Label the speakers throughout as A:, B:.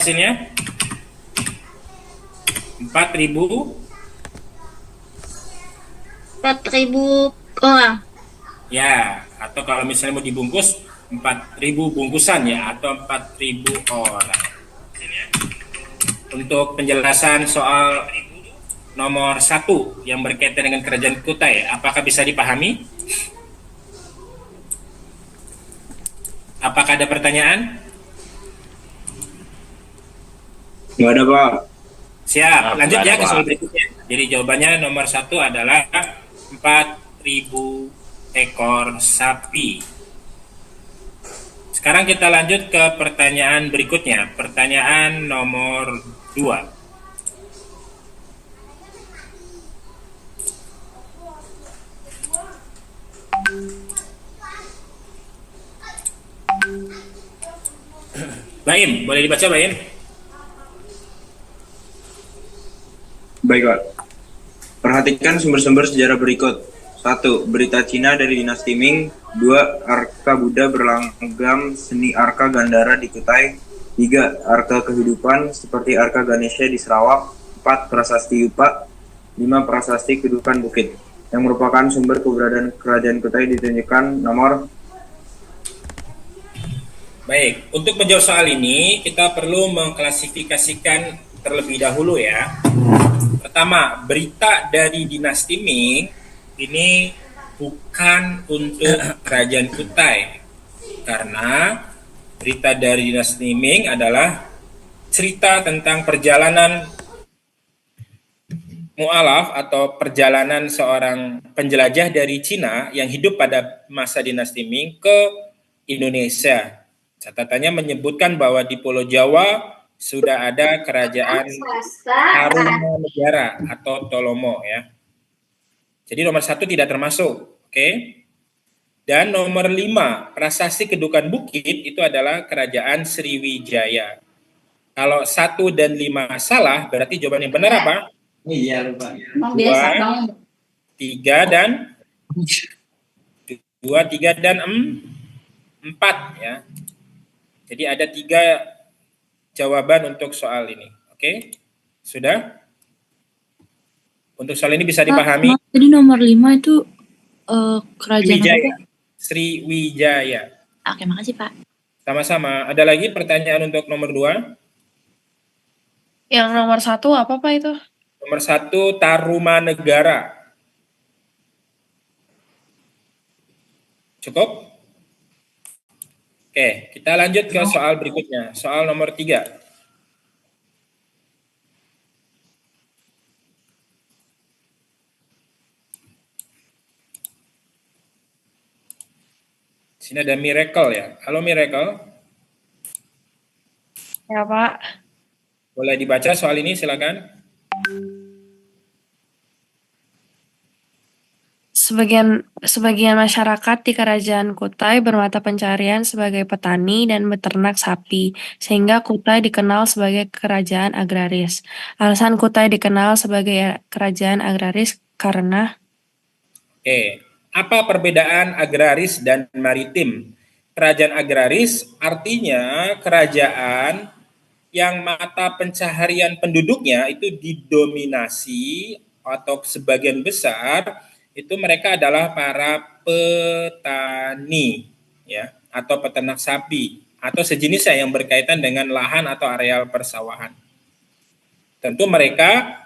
A: hasilnya? 4.000
B: orang.
A: ya, atau kalau misalnya mau dibungkus 4.000 bungkusan ya, atau 4.000 orang. Untuk penjelasan soal nomor 1 yang berkaitan dengan kerajaan Kutai, apakah bisa dipahami? Apakah ada pertanyaan?
C: Nggak ada, Pak.
A: Siap, lanjut ya ke soal berikutnya. Jadi jawabannya nomor 1 adalah 4.000 ekor sapi. Sekarang kita lanjut ke pertanyaan berikutnya. Pertanyaan nomor 2. Baim, boleh dibaca Baim?
C: Baik, Pak. Perhatikan sumber-sumber sejarah berikut. 1. Berita Cina dari dinasti Ming. 2. Arka Buddha berlanggam seni arka Gandhara di Kutai. 3. Arka kehidupan seperti arka Ganesha di Sarawak. 4. Prasasti Yupa. 5. Prasasti kedudukan bukit. Yang merupakan sumber keberadaan kerajaan Kutai ditunjukkan nomor.
A: Baik, untuk menjawab soal ini kita perlu mengklasifikasikan terlebih dahulu ya. Pertama, berita dari dinasti Ming ini bukan untuk kerajaan Kutai, karena berita dari dinasti Ming adalah cerita tentang perjalanan mu'alaf atau perjalanan seorang penjelajah dari Cina yang hidup pada masa dinasti Ming ke Indonesia. Catatannya menyebutkan bahwa di Pulau Jawa sudah ada kerajaan Tarumanegara atau Tolomo ya. Jadi nomor 1 tidak termasuk, oke? Dan nomor 5, prasasti kedudukan bukit itu adalah kerajaan Sriwijaya. Kalau 1 dan 5 salah, berarti jawaban yang benar apa?
C: Iya, lupa.
A: 2, 3 dan 2, 3 dan 4 ya. Jadi ada 3 jawaban untuk soal ini. Oke? Sudah? Untuk soal ini bisa dipahami?
B: Tadi nomor 5 itu kerajaan
A: Sriwijaya.
B: apa?
A: Sriwijaya.
B: Oke, makasih Pak.
A: Sama-sama. Ada lagi pertanyaan untuk nomor 2?
D: Yang nomor 1 apa Pak itu?
A: Nomor 1 Tarumanegara. Cukup? Oke, kita lanjut ke soal berikutnya. Soal nomor 3. Sini ada Miracle ya. Halo Miracle.
D: Ya Pak.
A: Boleh dibaca soal ini, silakan.
D: Sebagian masyarakat di Kerajaan Kutai bermata pencarian sebagai petani dan beternak sapi, sehingga Kutai dikenal sebagai kerajaan agraris. Alasan Kutai dikenal sebagai kerajaan agraris karena
A: Oke, apa perbedaan agraris dan maritim? Kerajaan agraris artinya kerajaan yang mata pencaharian penduduknya itu didominasi atau sebagian besar itu mereka adalah para petani ya, atau peternak sapi atau sejenisnya yang berkaitan dengan lahan atau areal persawahan. Tentu mereka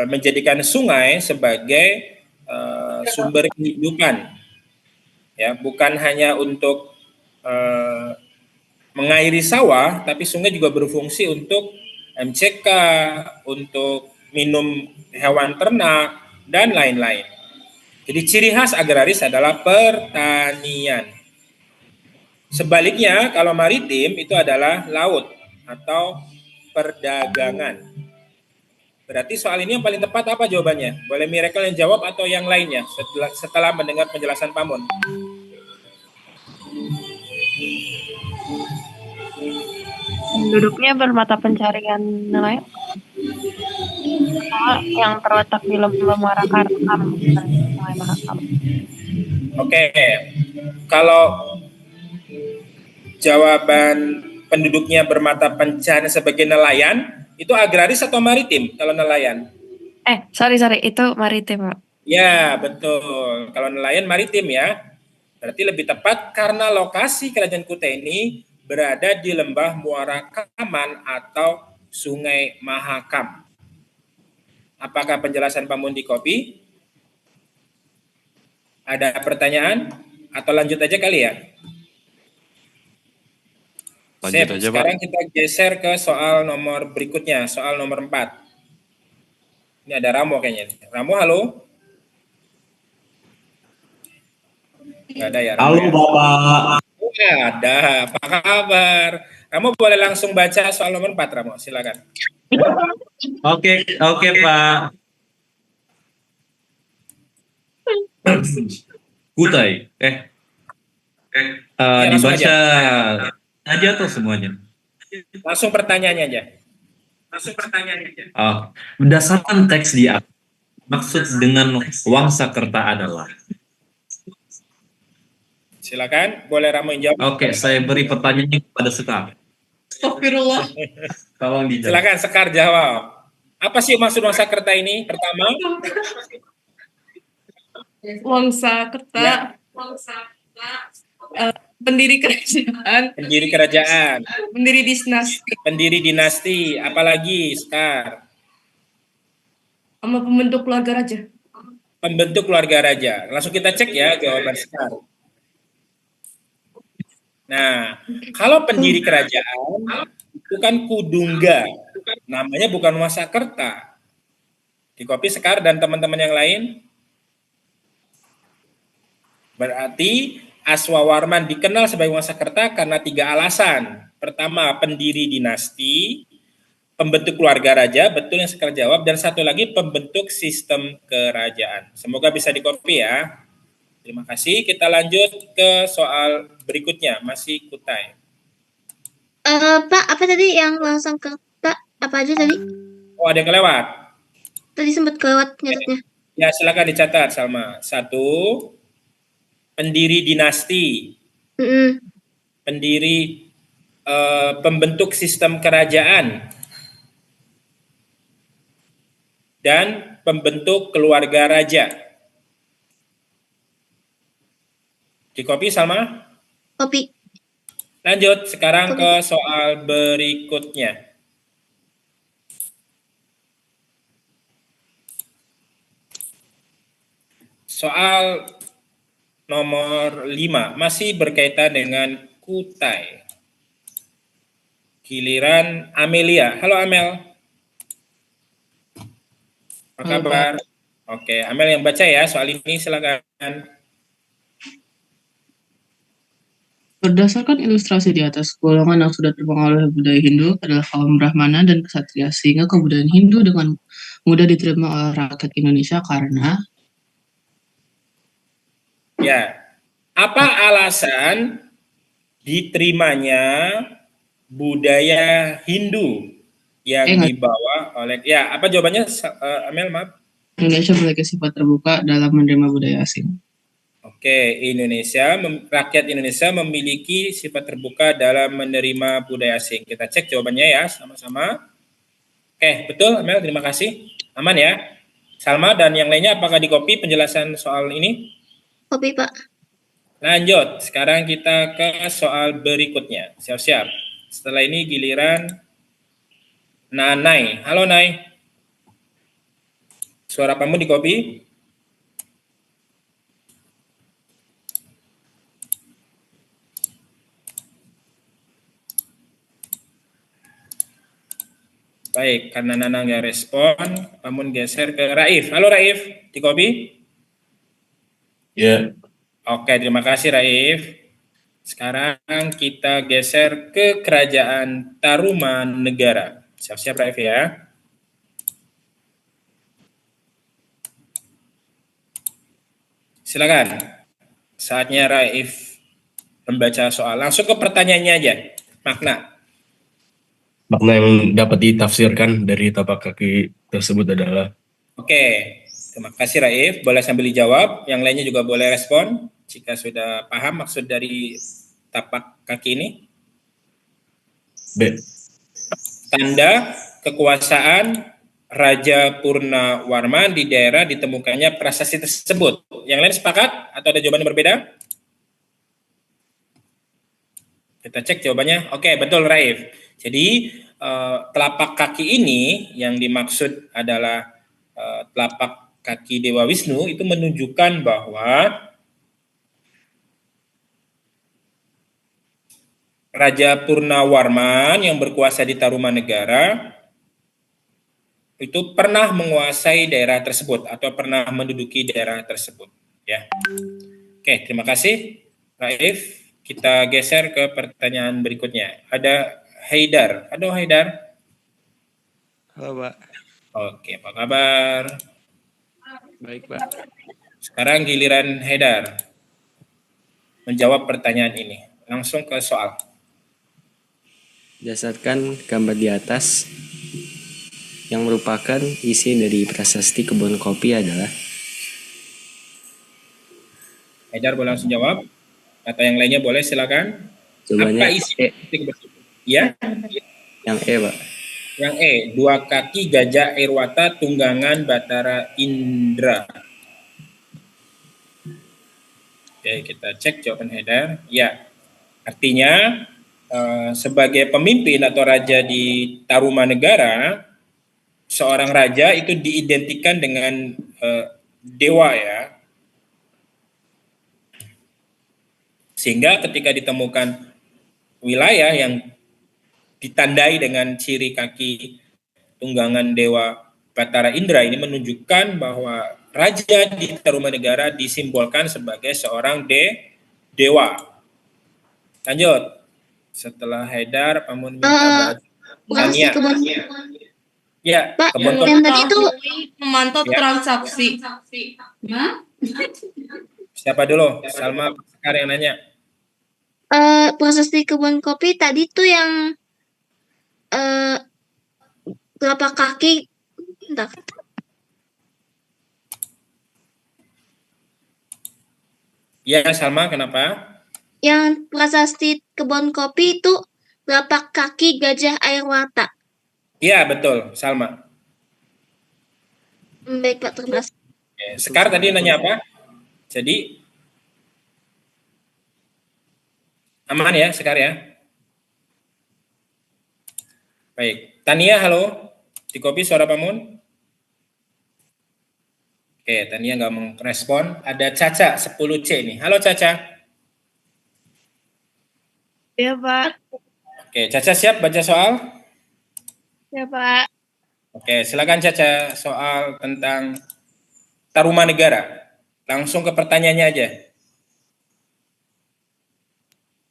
A: menjadikan sungai sebagai sumber kehidupan ya, bukan hanya untuk mengairi sawah, tapi sungai juga berfungsi untuk MCK, untuk minum hewan ternak dan lain-lain. Jadi ciri khas agraris adalah pertanian. Sebaliknya kalau maritim itu adalah laut atau perdagangan. Berarti soal ini yang paling tepat apa jawabannya? Boleh Miracle yang jawab atau yang lainnya setelah mendengar penjelasan Pak Mun?
D: penduduknya bermata pencarian nelayan yang terletak di lembah Muara Karang.
A: Oke, kalau jawaban penduduknya bermata pencaharian sebagai nelayan, itu agraris atau maritim kalau nelayan?
D: Sorry, itu maritim, Pak.
A: Ya, betul. Kalau nelayan maritim ya. Berarti lebih tepat karena lokasi Kerajaan Kutai ini berada di lembah Muara Kaman atau Sungai Mahakam. Apakah penjelasan Pak Mun di copy? Ada pertanyaan? Atau lanjut aja kali ya?
E: Lanjut aja, Pak.
A: Sekarang kita geser ke soal nomor berikutnya, soal nomor 4. Ini ada Ramo kayaknya. Ramo, halo? Nggak ada ya?
F: Halo Bapak.
A: Ada, apa kabar? Ramo boleh langsung baca soal nomor 4, Ramo, silakan.
F: Oke Pak. Kutai.
A: langsung
F: Dibaca aja atau semuanya?
A: Langsung pertanyaannya aja.
F: Berdasarkan teks di atas, maksud dengan Wangsakerta adalah.
A: Silakan, boleh Ramo yang jawab.
F: Oke, saya beri pertanyaannya kepada Sekar. Astagfirullah. Tolong dijawab.
A: Silakan Sekar jawab. Apa sih maksud Wangsakerta ini? Pertama,
G: Wangsakerta, pendiri kerajaan, pendiri dinasti,
A: pendiri dinasti, apalagi Sekar?
G: sama pembentuk keluarga raja.
A: Pembentuk keluarga raja. Langsung kita cek ya jawaban Sekar. Nah, kalau pendiri kerajaan itu kan Kudungga, namanya bukan Wangsakerta. Di copy Sekar dan teman-teman yang lain. Berarti Aswawarman dikenal sebagai Wangsakerta karena 3 alasan. Pertama, pendiri dinasti, pembentuk keluarga raja, betul yang Sekar jawab, dan satu lagi pembentuk sistem kerajaan. Semoga bisa di copy ya. Terima kasih. Kita lanjut ke soal berikutnya, masih Kutai.
H: Pak, apa tadi yang langsung ke Pak? Apa aja tadi?
A: Oh, ada yang kelewat?
H: Tadi sempat kelewat nyatetnya.
A: Ya, silakan dicatat, Salma. 1, pendiri dinasti. Pendiri pembentuk sistem kerajaan. Dan pembentuk keluarga raja. Di copy, Salma?
H: Copy.
A: Lanjut, sekarang ke soal berikutnya. Soal nomor 5, masih berkaitan dengan Kutai. Giliran Amelia. Halo Amel. Apa kabar? Oke, Amel yang baca ya soal ini, silakan.
I: Berdasarkan ilustrasi di atas, golongan yang sudah terpengaruh oleh budaya Hindu adalah kaum Brahmana dan Ksatria, sehingga kebudayaan Hindu dengan mudah diterima oleh rakyat Indonesia karena.
A: Ya, apa alasan diterimanya budaya Hindu yang dibawa oleh, ya apa jawabannya Amel, maaf?
I: Indonesia memiliki sifat terbuka dalam menerima budaya asing.
A: Oke, rakyat Indonesia memiliki sifat terbuka dalam menerima budaya asing. Kita cek jawabannya ya, sama-sama. Oke, betul Amel, terima kasih. Aman ya? Salma dan yang lainnya apakah di copy penjelasan soal ini?
H: Copy, Pak.
A: Lanjut, sekarang kita ke soal berikutnya. Siap-siap. Setelah ini giliran Nanai. Halo Nay. Suara kamu di copy? Baik, karena Nanang nggak respon, namun geser ke Raif. Halo Raif, di copy?
F: Ya.
A: Oke, terima kasih Raif. Sekarang kita geser ke Kerajaan Tarumanegara. Siap-siap Raif ya. Silakan. Saatnya Raif membaca soal. Langsung ke pertanyaannya aja. Makna
E: yang dapat ditafsirkan dari tapak kaki tersebut adalah.
A: Oke, terima kasih Raif. Boleh sambil dijawab. Yang lainnya juga boleh respon jika sudah paham maksud dari tapak kaki ini.
E: B.
A: Tanda kekuasaan Raja Purnawarman di daerah ditemukannya prasasti tersebut. Yang lain sepakat atau ada jawaban yang berbeda? Kita cek jawabannya. Oke, betul Raif. Jadi telapak kaki ini yang dimaksud adalah telapak kaki Dewa Wisnu itu menunjukkan bahwa Raja Purnawarman yang berkuasa di Tarumanegara itu pernah menguasai daerah tersebut atau pernah menduduki daerah tersebut. Ya. Oke, terima kasih Raif. Kita geser ke pertanyaan berikutnya. Ada Haidar. Halo Haidar.
J: Halo, Pak.
A: Oke, apa kabar?
J: Baik, Pak.
A: Sekarang giliran Haidar menjawab pertanyaan ini. Langsung ke soal.
J: Berdasarkan gambar di atas, yang merupakan isi dari prasasti kebun kopi adalah?
A: Haidar boleh langsung jawab. Atau yang lainnya boleh silakan.
J: Jawabannya
A: apa isi prasasti kebun kopi? Ya?
J: Yang E, Pak.
A: Yang E, 2 kaki gajah Airwata tunggangan Batara Indra. Oke, kita cek jawaban Haidar. Ya, artinya sebagai pemimpin atau raja di Tarumanegara, seorang raja itu diidentikan dengan dewa ya. Sehingga ketika ditemukan wilayah yang ditandai dengan ciri kaki tunggangan dewa Batara Indra ini menunjukkan bahwa raja di Tarumanegara disimbolkan sebagai seorang dewa. Lanjut. Setelah Haidar, Pamun minta
H: prasasti kebun.
A: Ya,
H: Pak,
A: kebun
H: yang tadi itu
G: memantau
A: Ya.
G: transaksi.
A: Siapa dulu? Salma Sekar yang nanya.
H: prasasti kebun kopi tadi tuh yang telapak kaki. Bentar.
A: Ya, Salma, kenapa?
H: Yang prasasti kebun kopi itu telapak kaki gajah Airwata.
A: Iya, betul, Salma.
H: Baik Pak, terima kasih.
A: Sekar tadi nanya apa? Jadi aman ya, Sekar ya? Baik. Tania, halo. Di kopi suara Pamun? Oke, Tania nggak merespon. Ada Caca 10C nih. Halo Caca.
D: Ya, Pak.
A: Oke, Caca siap baca soal?
D: Ya, Pak.
A: Oke, silakan Caca soal tentang Tarumanegara. Langsung ke pertanyaannya aja.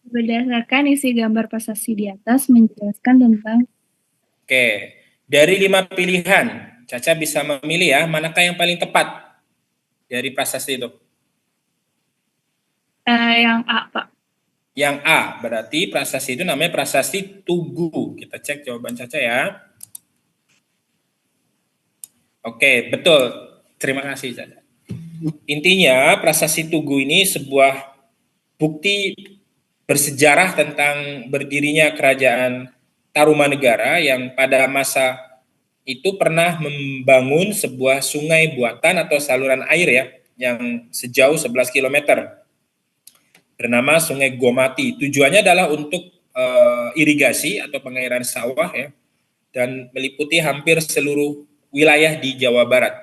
B: Berdasarkan isi gambar prasasti di atas menjelaskan tentang
A: Oke, dari 5 pilihan, Caca bisa memilih ya, manakah yang paling tepat dari prasasti itu?
B: yang A, Pak.
A: Yang A, berarti prasasti itu namanya prasasti Tugu. Kita cek jawaban Caca ya. Oke, betul. Terima kasih Caca. Intinya prasasti Tugu ini sebuah bukti bersejarah tentang berdirinya kerajaan Tarumanegara yang pada masa itu pernah membangun sebuah sungai buatan atau saluran air ya yang sejauh 11 km bernama Sungai Gomati. Tujuannya adalah untuk irigasi atau pengairan sawah ya dan meliputi hampir seluruh wilayah di Jawa Barat.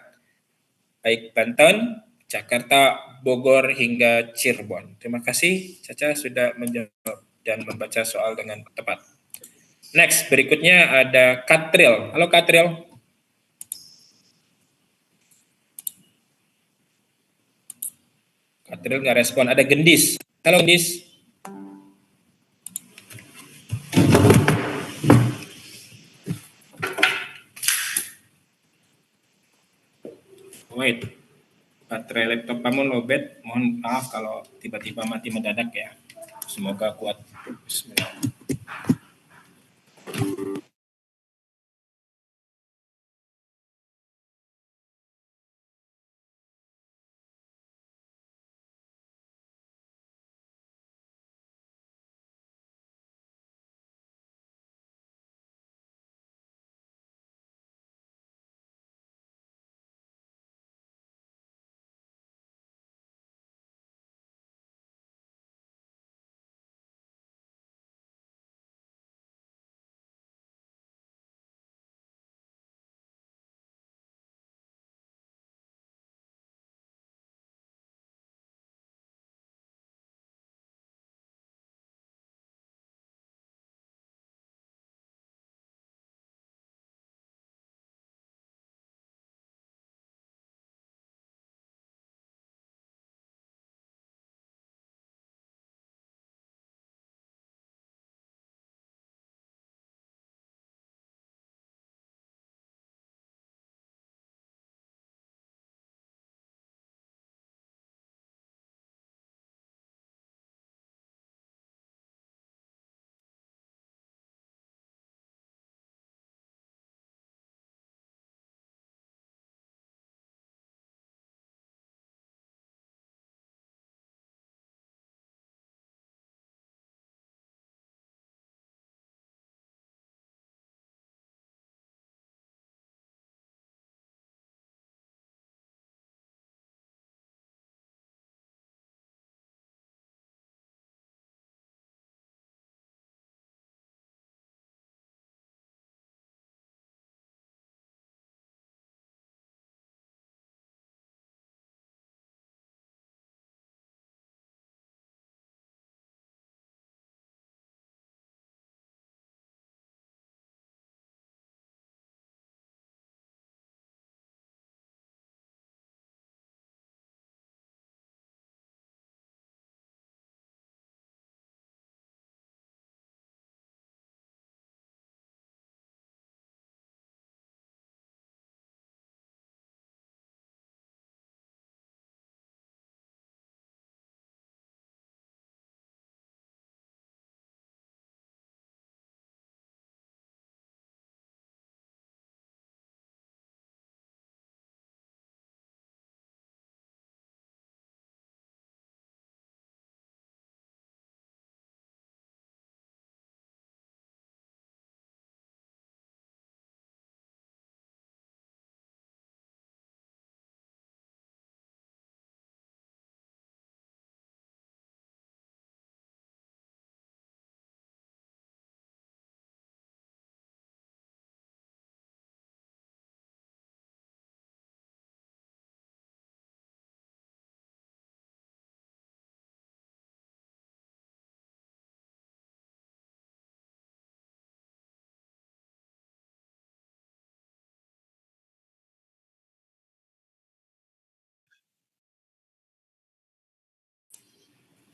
A: Baik Banten, Jakarta, Bogor hingga Cirebon. Terima kasih Caca sudah menjawab dan membaca soal dengan tepat. Next, berikutnya ada Katril. Halo Katril. Katril nggak respon. Ada Gendis. Halo Gendis. Wait. Baterai laptop kamu lowbat. Mohon maaf kalau tiba-tiba mati mendadak ya. Semoga kuat. Bismillah.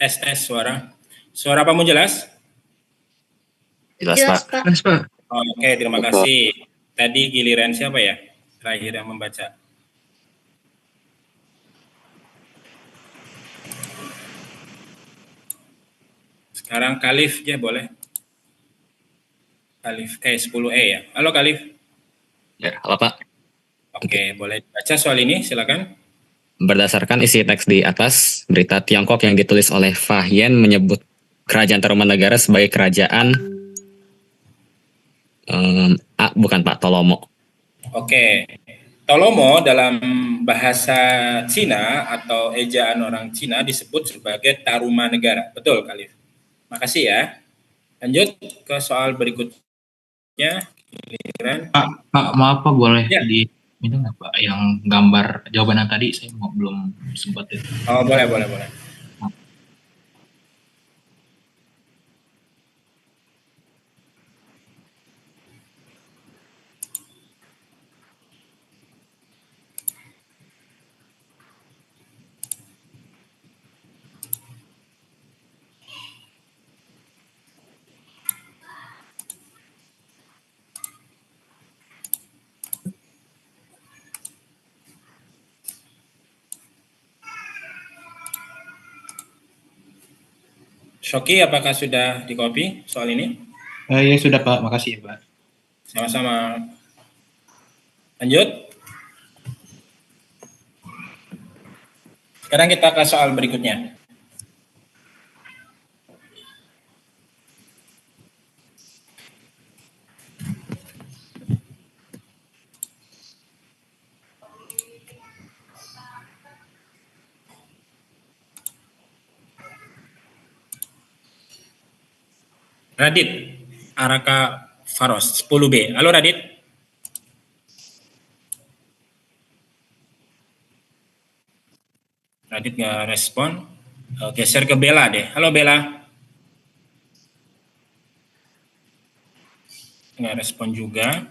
A: Tes suara. Suara kamu jelas?
H: Jelas, Pak.
I: Jelas, Pak.
A: Oke, terima kasih. Tadi giliran siapa ya? Terakhir yang membaca. Sekarang Kalif ya boleh. Kalif 10E ya. Halo Kalif.
K: Ya, halo Pak.
A: Oke, boleh baca soal ini, silakan.
K: Berdasarkan isi teks di atas, berita Tiongkok yang ditulis oleh Fahyen menyebut Kerajaan Tarumanegara sebagai kerajaan bukan Pak, Tolomo.
A: Oke, Tolomo dalam bahasa Cina atau ejaan orang Cina disebut sebagai Tarumanegara. Betul, Kalif. Makasih ya. Lanjut ke soal berikutnya.
L: Pak, maaf Pak, boleh
A: ya.
L: Ini nggak Pak, yang gambar jawaban yang tadi saya belum sempat itu.
A: Oh, boleh. Shoki, apakah sudah di-copy soal ini?
L: Ya sudah Pak, makasih ya Pak.
A: Sama-sama. Lanjut. Sekarang kita ke soal berikutnya. Radit, Araka Faros, 10B. Halo Radit. Radit nggak respon. Geser ke Bella deh. Halo Bella. Nggak respon juga.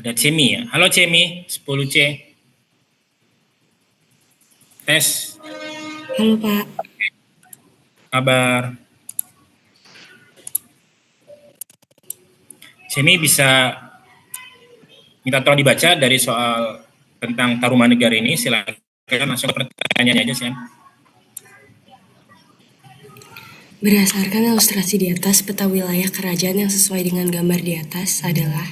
A: Ada Cemi ya. Halo Cemi, 10C. Tes.
M: Halo Pak.
A: Kabar. Cemi bisa minta tolong dibaca dari soal tentang Tarumanegara ini. Silakan masuk ke pertanyaannya aja sih.
M: Berdasarkan ilustrasi di atas, peta wilayah kerajaan yang sesuai dengan gambar di atas adalah.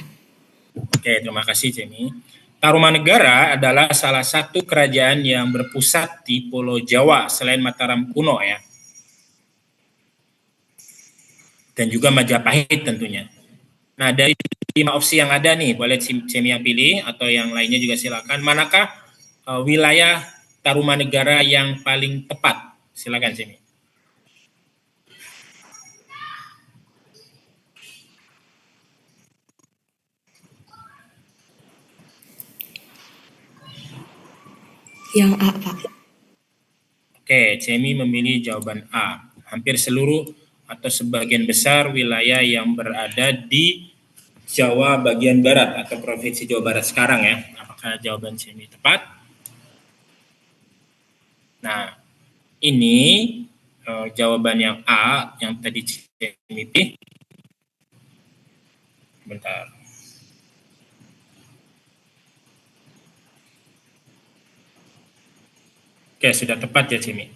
A: Oke, terima kasih Cemi. Tarumanegara adalah salah satu kerajaan yang berpusat di Pulau Jawa selain Mataram kuno ya. Dan juga Majapahit tentunya. Nah, dari 5 opsi yang ada nih, boleh Cemi yang pilih atau yang lainnya juga silakan. Manakah wilayah Tarumanegara yang paling tepat? Silakan Cemi.
M: Yang A, Pak.
A: Oke, Cemi memilih jawaban A. Hampir seluruh atau sebagian besar wilayah yang berada di Jawa bagian barat atau Provinsi Jawa Barat sekarang ya. Apakah jawaban Cemi tepat? Nah, ini jawaban yang A yang tadi Cemi pilih. Bentar. Oke, sudah tepat ya Cemi.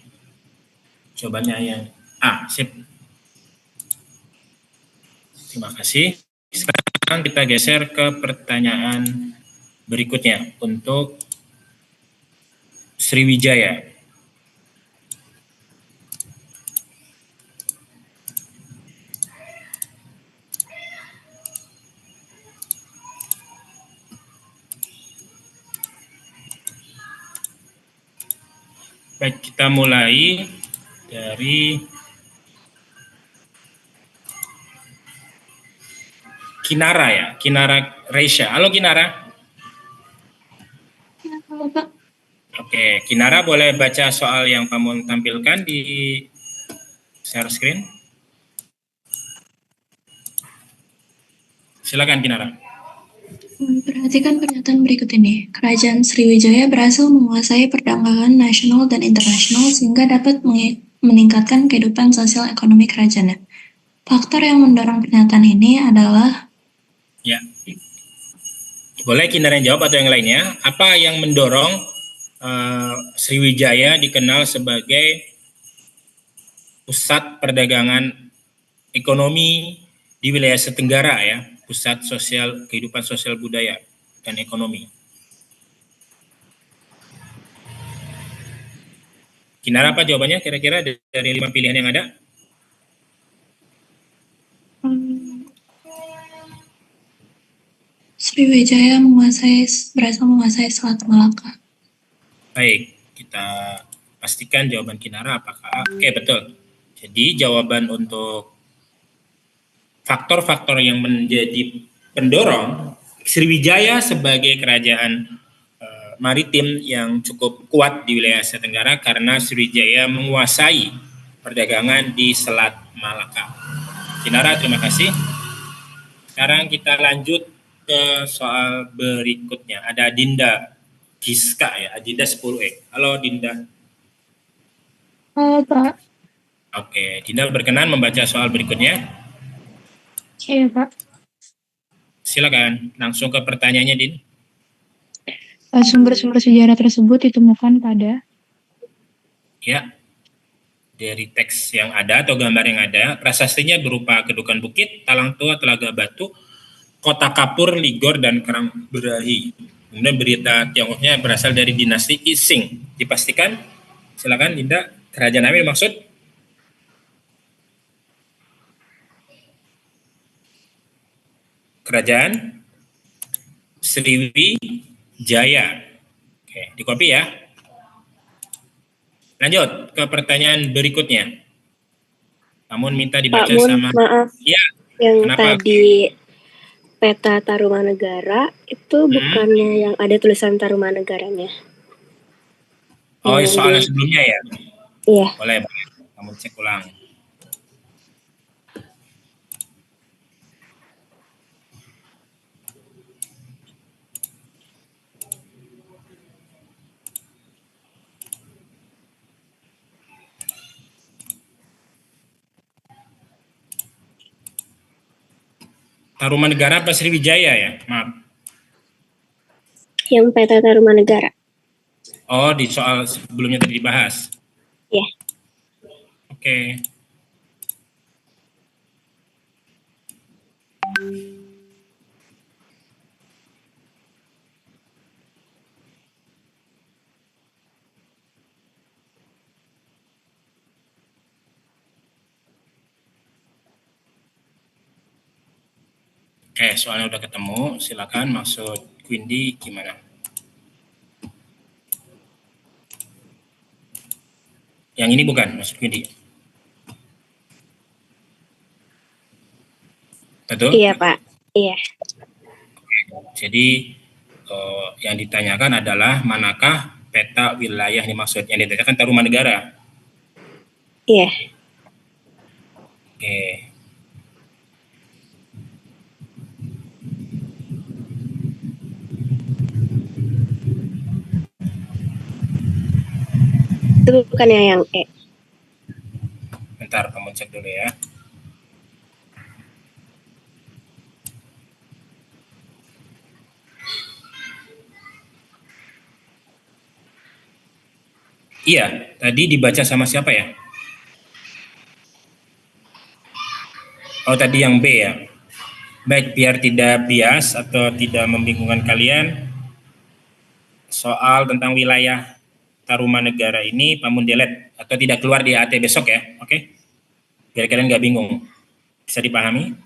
A: Jawabannya yang A, sip. Terima kasih. Sekarang kita geser ke pertanyaan berikutnya untuk Sriwijaya. Baik, kita mulai dari Kinara ya, Kinara Reisha. Halo Kinara.
H: Halo Pak.
A: Oke, Kinara boleh baca soal yang kamu tampilkan di share screen. Silakan Kinara.
N: Perhatikan pernyataan berikut ini. Kerajaan Sriwijaya berhasil menguasai perdagangan nasional dan internasional sehingga dapat meningkatkan kehidupan sosial ekonomi kerajaannya. Faktor yang mendorong pernyataan ini adalah...
A: Ya. Boleh Kinara yang jawab atau yang lainnya. Apa yang mendorong Sriwijaya dikenal sebagai pusat perdagangan ekonomi di wilayah Asia Tenggara ya? Pusat sosial, kehidupan sosial budaya dan ekonomi. Kinara apa jawabannya kira-kira dari 5 pilihan yang ada?
N: Sriwijaya berhasil menguasai Selat Malaka.
A: Baik, kita pastikan jawaban Kinara apakah oke betul. Jadi jawaban untuk faktor-faktor yang menjadi pendorong Sriwijaya sebagai kerajaan maritim yang cukup kuat di wilayah Asia Tenggara karena Sriwijaya menguasai perdagangan di Selat Malaka. Kinara, terima kasih. Sekarang kita lanjut ke soal berikutnya. Ada Dinda Giska ya, Dinda 10E. Halo Dinda.
B: Halo Pak.
A: Oke, Dinda berkenan membaca soal berikutnya.
B: Iya Pak.
A: Silakan, langsung ke pertanyaannya Din.
B: Sumber-sumber sejarah tersebut ditemukan pada...
A: Ya, dari teks yang ada atau gambar yang ada, prasastinya berupa Kedukan Bukit, Talang Tua, Telaga Batu, Kota Kapur, Ligor, dan Kerang Berahi. Kemudian berita Tiongkoknya berasal dari dinasti Ising. Dipastikan? Silakan Dinda, kerajaan apa yang dimaksud? Kerajaan Sriwijaya. Oke, di copy ya. Lanjut ke pertanyaan berikutnya. Namun minta dibaca sama...
O: Maaf.
A: Ya,
O: yang
A: kenapa?
O: tadi peta Tarumanegara itu bukannya yang ada tulisan Tarumanegaranya.
A: Oh, soalnya sebelumnya ya?
O: Iya.
A: Boleh. Kamu cek ulang. Tarumanegara apa Sriwijaya ya? Maaf.
O: Yang peta Tarumanegara.
A: Oh, di soal sebelumnya tadi dibahas.
O: Iya.
A: Oke. Oke, soalnya udah ketemu. Silakan maksud Quindi gimana? Yang ini bukan maksud Quindi. Betul?
O: Iya, Pak. Iya.
A: Jadi yang ditanyakan adalah manakah peta wilayah yang dimaksud? Yang ditanyakan Tarumanegara.
O: Iya.
A: Oke.
O: Itu bukannya yang E.
A: Bentar, kamu cek dulu ya. Iya, tadi dibaca sama siapa ya? Oh, tadi yang B ya. Baik, biar tidak bias atau tidak membingungkan kalian, soal tentang wilayah Tarumanegara ini Pamun delete atau tidak keluar di AT besok ya, oke? Biar kalian nggak bingung. Bisa dipahami?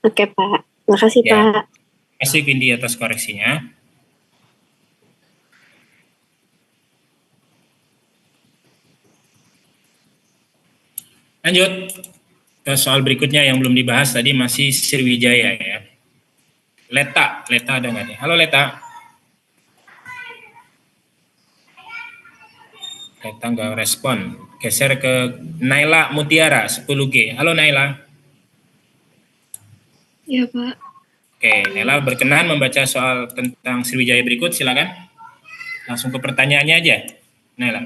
O: Oke, Pak. Makasih,
A: Ya.
O: Pak.
A: Terima kasih Windy atas koreksinya. Lanjut ke soal berikutnya yang belum dibahas tadi masih Sriwijaya ya. Leta ada nggak nih? Halo Leta. Leta nggak respon. Geser ke Naila Mutiara 10G. Halo Naila.
N: Iya, Pak.
A: Oke, Nela berkenan membaca soal tentang Sriwijaya berikut, silakan. Langsung ke pertanyaannya aja, Nela.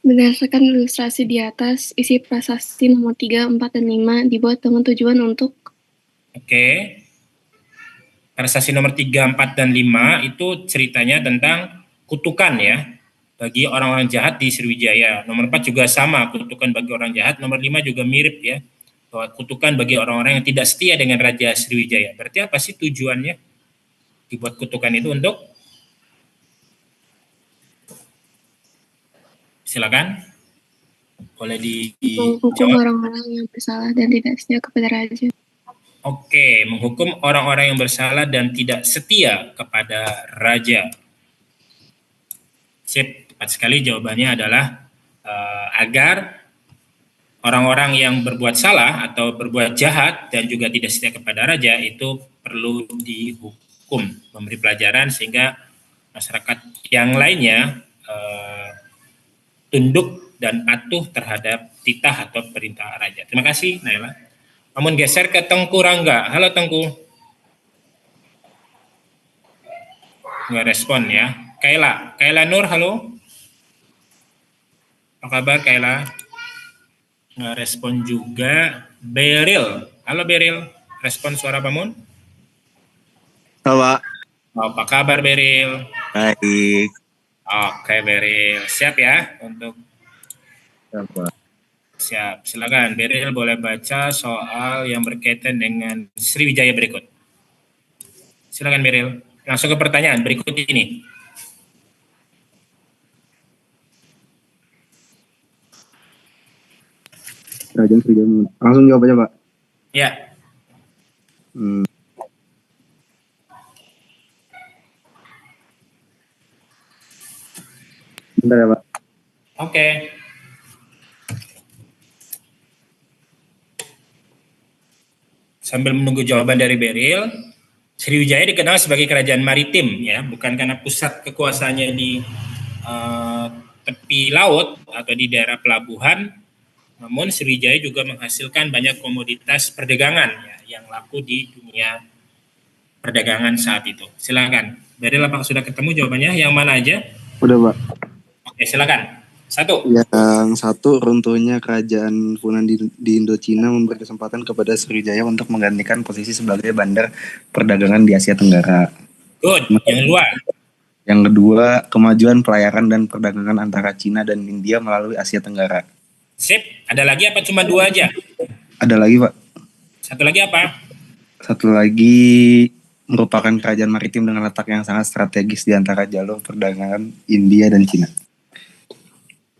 P: Berdasarkan ilustrasi di atas, isi prasasti nomor 3, 4, dan 5 dibuat dengan tujuan untuk.
A: Oke. Prasasti nomor 3, 4, dan 5 itu ceritanya tentang kutukan ya, bagi orang-orang jahat di Sriwijaya. Nomor 4 juga sama, kutukan bagi orang jahat. Nomor 5 juga mirip ya, bahwa kutukan bagi orang-orang yang tidak setia dengan Raja Sriwijaya. Berarti apa sih tujuannya dibuat kutukan itu untuk? Silakan. Boleh
P: Menghukum
A: dijawab.
P: orang-orang yang bersalah dan tidak setia kepada raja.
A: Oke, menghukum orang-orang yang bersalah dan tidak setia kepada raja. Sip, tepat sekali jawabannya adalah agar orang-orang yang berbuat salah atau berbuat jahat dan juga tidak setia kepada raja itu perlu dihukum, memberi pelajaran sehingga masyarakat yang lainnya tunduk dan patuh terhadap titah atau perintah raja. Terima kasih, Naila. Namun geser ke Tengku Rangga. Halo Tengku. Nggak respon ya. Kaila Nur, halo. Apa kabar Kaila? Nggak respon juga. Beril, halo Beril, respon suara Pamun?
Q: Halo Pak.
A: Apa kabar Beril?
Q: Baik.
A: Oke Beril, siap ya untuk? Siap, silakan Beril boleh baca soal yang berkaitan dengan Sriwijaya berikut. Silakan Beril, langsung ke pertanyaan berikut ini.
Q: Kerajaan Sriwijaya. Langsung jawab aja Pak.
A: Ya.
Q: Bentar ya Pak.
A: Oke. Sambil menunggu jawaban dari Beril, Sriwijaya dikenal sebagai kerajaan maritim ya, bukan karena pusat kekuasaannya di tepi laut atau di daerah pelabuhan, namun Sriwijaya juga menghasilkan banyak komoditas perdagangan ya, yang laku di dunia perdagangan saat itu. Silakan, Beril, apakah sudah ketemu jawabannya? Yang mana aja?
Q: Udah Pak.
A: Oke, silakan. Satu.
Q: Yang satu, runtuhnya kerajaan Funan di Indochina memberi kesempatan kepada Sriwijaya untuk menggantikan posisi sebagai bandar perdagangan di Asia Tenggara.
A: Good. Yang kedua.
Q: Yang kedua, kemajuan pelayaran dan perdagangan antara Cina dan India melalui Asia Tenggara.
A: Sip. Ada lagi apa cuma dua aja?
Q: Ada lagi Pak.
A: Satu lagi apa?
Q: Satu lagi, merupakan kerajaan maritim dengan letak yang sangat strategis di antara jalur perdagangan India dan Cina.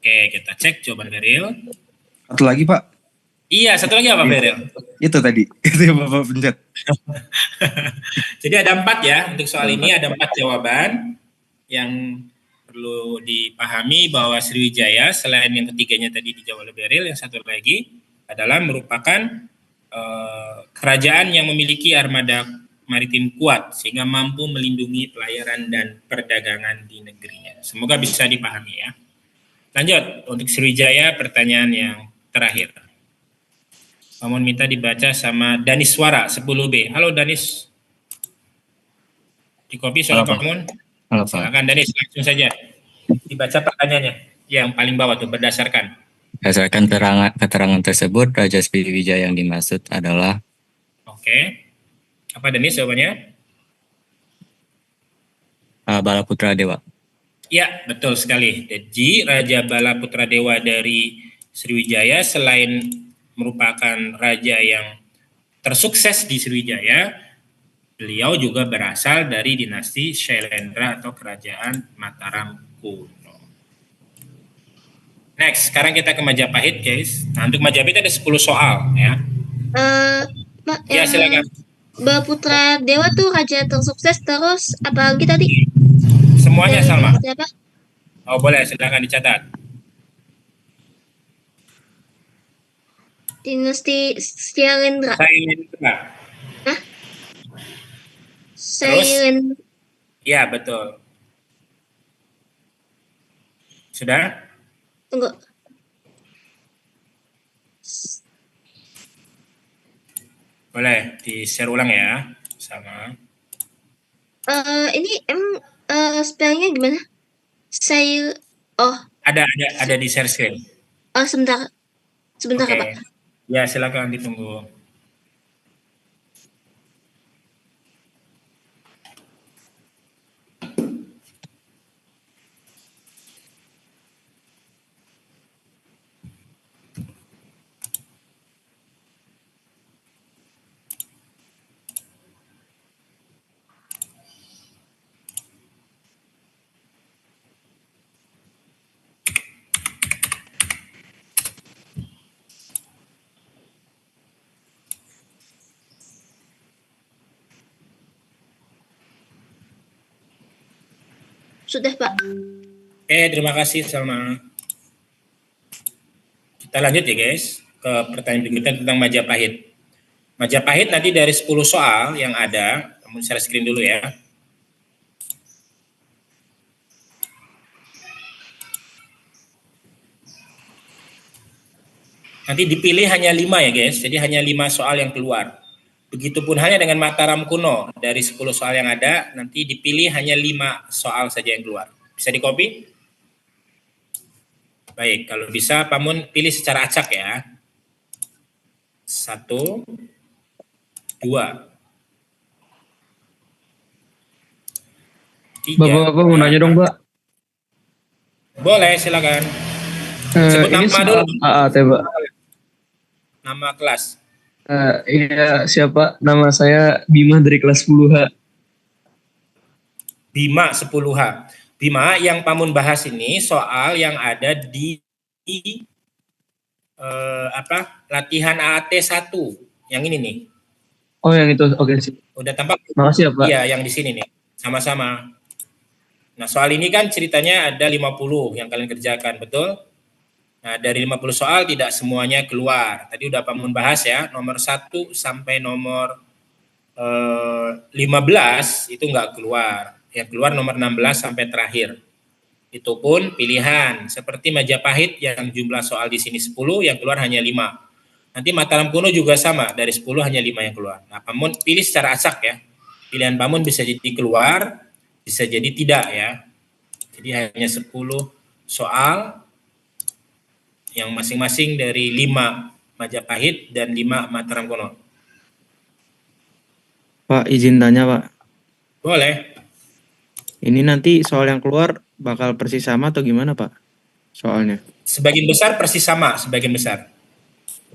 A: Oke, kita cek jawaban Beril.
Q: Satu lagi Pak.
A: Iya, satu lagi apa Beril?
Q: Itu tadi, itu yang Bapak pencet.
A: Jadi ada 4 ya, untuk soal ini ada 4 jawaban yang perlu dipahami bahwa Sriwijaya selain yang ketiganya tadi dijawab oleh Beril, yang satu lagi adalah merupakan kerajaan yang memiliki armada maritim kuat sehingga mampu melindungi pelayaran dan perdagangan di negerinya. Semoga bisa dipahami ya. Lanjut, untuk Sriwijaya pertanyaan yang terakhir. Pamun minta dibaca sama Danis Suara 10B. Halo Danis. Di copy suara Pamun.
K: Halo Pak.
A: Silakan Danis, langsung saja. Dibaca pertanyaannya. Yang paling bawah tuh, berdasarkan.
K: Berdasarkan keterangan tersebut, Raja Sriwijaya yang dimaksud adalah.
A: Oke. Apa Danis jawabannya?
K: Balaputra Dewa.
A: Ya, betul sekali. Jadi Raja Balaputra Dewa dari Sriwijaya selain merupakan raja yang tersukses di Sriwijaya, beliau juga berasal dari dinasti Shailendra atau kerajaan Mataram kuno. Next, sekarang kita ke Majapahit, guys. Nah, untuk Majapahit ada 10 soal ya. Ya, silakan.
H: Balaputra Dewa tuh raja tersukses, terus apa lagi tadi?
A: Semuanya sama.
H: Siapa?
A: Oh, boleh, silakan dicatat.
H: Dinasti Shailendra. Hah? Shailendra.
A: Ya, betul. Sudah?
H: Tunggu.
A: Boleh di-share ulang ya, sama.
H: Ini spellingnya gimana? Saya,
A: Ada di share screen.
H: Sebentar
A: Oke.
H: Pak.
A: Ya, silakan ditunggu.
H: Sudah, Pak.
A: Terima kasih Salma. Kita lanjut ya guys ke pertanyaan berikutnya tentang Majapahit. Majapahit nanti dari 10 soal yang ada, kamu share screen dulu ya. Nanti dipilih hanya 5 ya guys, jadi hanya 5 soal yang keluar. Begitupun hanya dengan Mataram kuno, dari 10 soal yang ada, nanti dipilih hanya 5 soal saja yang keluar. Bisa di-copy? Baik, kalau bisa Pamun pilih secara acak ya. 1, 2, 3.
R: Bapak-bapak mau nanya dong, Pak.
A: Boleh, silakan. Sebut
R: Ini
A: nama
R: soal
A: dulu.
R: AAT, Pak.
A: Nama kelas.
R: Iya, siapa? Nama saya Bima dari kelas 10H.
A: Bima 10H. Bima, yang Pamun bahas ini soal yang ada di latihan AAT 1. Yang ini nih.
R: Oh, yang itu. Oke, sih.
A: Udah tampak?
R: Makasih ya, Pak.
A: Iya, yang di sini nih. Sama-sama. Nah, soal ini kan ceritanya ada 50 yang kalian kerjakan, betul? Nah, dari 50 soal tidak semuanya keluar. Tadi udah Pamun bahas ya, nomor 1 sampai nomor 15 itu nggak keluar. Yang keluar nomor 16 sampai terakhir. Itu pun pilihan. Seperti Majapahit yang jumlah soal di sini 10, yang keluar hanya 5. Nanti Mataram kuno juga sama, dari 10 hanya 5 yang keluar. Nah, Pamun pilih secara acak ya. Pilihan Pamun bisa jadi keluar, bisa jadi tidak ya. Jadi hanya 10 soal yang masing-masing dari 5 Majapahit dan 5 Mataram kuno.
R: Pak, izin tanya, Pak.
A: Boleh.
R: Ini nanti soal yang keluar bakal persis sama atau gimana, Pak? Soalnya.
A: Sebagian besar persis sama, sebagian besar.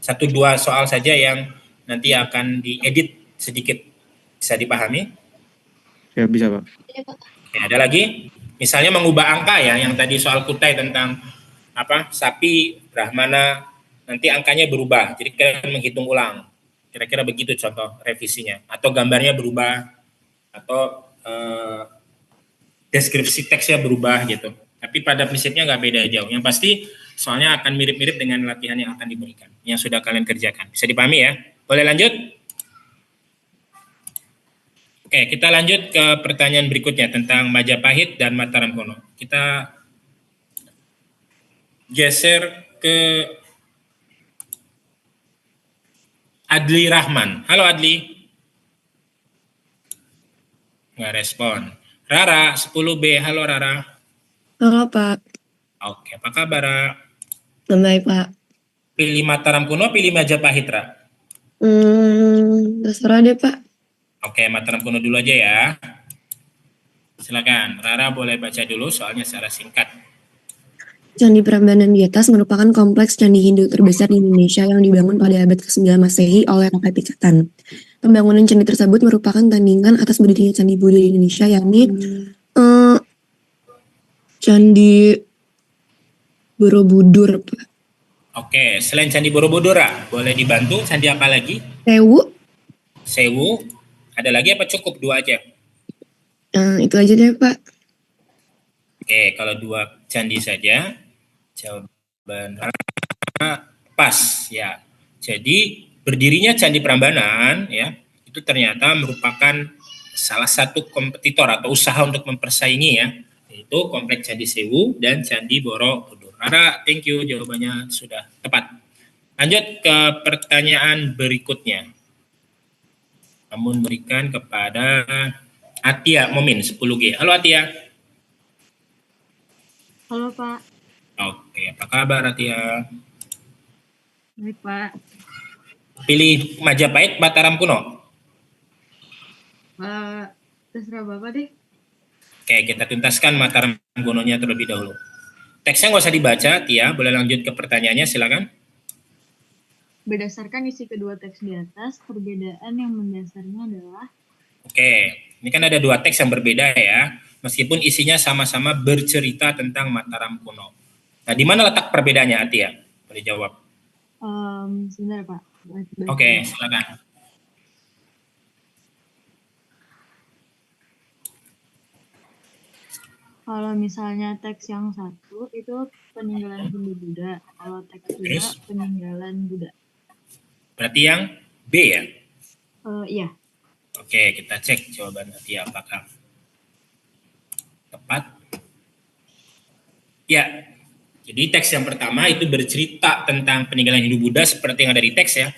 A: 1-2 soal saja yang nanti akan diedit sedikit. Bisa dipahami?
R: Ya, bisa, Pak.
A: Oke, ada lagi? Misalnya mengubah angka ya, yang tadi soal Kutai tentang sapi, Brahmana, nanti angkanya berubah. Jadi kalian menghitung ulang. Kira-kira begitu contoh revisinya. Atau gambarnya berubah, atau deskripsi teksnya berubah gitu. Tapi pada prinsipnya nggak beda jauh. Yang pasti soalnya akan mirip-mirip dengan latihan yang akan diberikan, yang sudah kalian kerjakan. Bisa dipahami ya? Boleh lanjut? Oke, kita lanjut ke pertanyaan berikutnya tentang Majapahit dan Mataram kuno. Kita geser ke Adli Rahman. Halo Adli. Nggak respon. Rara, 10B. Halo Rara.
S: Halo Pak.
A: Oke, apa kabar Rara?
S: Baik Pak.
A: Pilih Mataram kuno, pilih Majapahit, Ra?
S: Terserah deh Pak.
A: Oke, Mataram kuno dulu aja ya. Silakan, Rara boleh baca dulu soalnya secara singkat.
S: Candi Prambanan di atas merupakan kompleks candi Hindu terbesar di Indonesia yang dibangun pada abad ke-9 Masehi oleh Rakyat Pikatan. Pembangunan candi tersebut merupakan tandingan atas berdirinya candi Buddha di Indonesia, yakni Candi Borobudur, Pak.
A: Oke, selain Candi Borobudur, boleh dibantu candi apa lagi?
S: Sewu.
A: Ada lagi apa cukup 2 aja?
S: Itu aja deh, Pak.
A: Oke, kalau 2 candi saja, jawaban pas ya. Jadi berdirinya Candi Prambanan ya, itu ternyata merupakan salah satu kompetitor atau usaha untuk mempersaingi ya, yaitu Kompleks Candi Sewu dan Candi Borobudur. Rara, thank you, jawabannya sudah tepat. Lanjut ke pertanyaan berikutnya. Amun berikan kepada Atia Momin 10G. Halo Atia.
T: Halo Pak.
A: Oke, apa kabar Atia?
T: Baik Pak.
A: Pilih Majapahit, Mataram kuno.
T: Terserah Bapak deh.
A: Oke, kita tuntaskan Mataram kunonya terlebih dahulu. Teksnya nggak usah dibaca, Tia. Boleh lanjut ke pertanyaannya, silakan.
T: Berdasarkan isi kedua teks di atas, perbedaan yang mendasarnya adalah...
A: Oke, ini kan ada dua teks yang berbeda ya, meskipun isinya sama-sama bercerita tentang Mataram kuno. Nah, di mana letak perbedaannya, Atia? Boleh jawab.
T: Sebentar Pak.
A: Oke, silakan.
T: Kalau misalnya teks yang satu itu peninggalan Hindu-Buddha, kalau teks dua peninggalan Buddha.
A: Berarti yang B ya?
T: Iya.
A: Oke, kita cek jawaban Atia apakah tepat. Ya, jadi teks yang pertama itu bercerita tentang peninggalan Hindu-Buddha seperti yang ada di teks ya.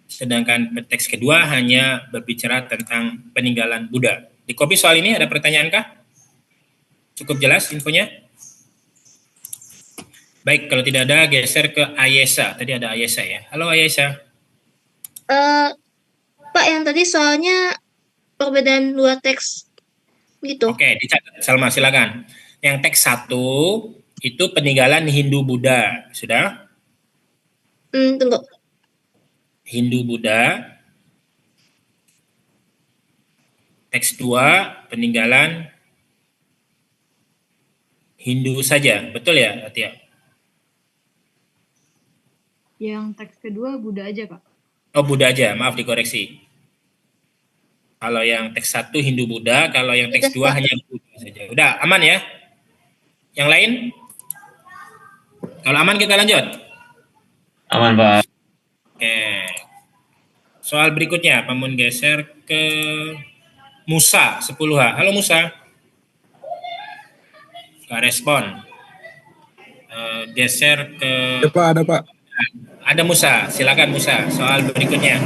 A: Sedangkan teks kedua hanya berbicara tentang peninggalan Buddha. Di copy soal ini ada pertanyaan kah? Cukup jelas infonya? Baik, kalau tidak ada geser ke Ayesa. Tadi ada Ayesa ya. Halo Ayesa.
H: Pak, yang tadi soalnya perbedaan dua teks gitu.
A: Oke, dicatat. Salma, silakan. Yang teks 1 itu peninggalan Hindu-Buddha. Sudah?
H: Tunggu.
A: Hindu-Buddha. Teks 2 peninggalan Hindu saja. Betul ya, Atia?
T: Yang teks kedua Buddha aja, Pak.
A: Oh, Buddha aja. Maaf dikoreksi. Kalau yang teks 1 Hindu-Buddha, kalau yang teks 2 hanya Buddha saja. Udah, aman ya? Yang lain? Kalau aman kita lanjut.
F: Aman, Pak.
A: Oke. Soal berikutnya, Pamun geser ke Musa 10H. Halo Musa. Gak respon. Geser ke...
U: Ada Pak, ada Pak.
A: Ada Musa, silakan Musa. Soal berikutnya.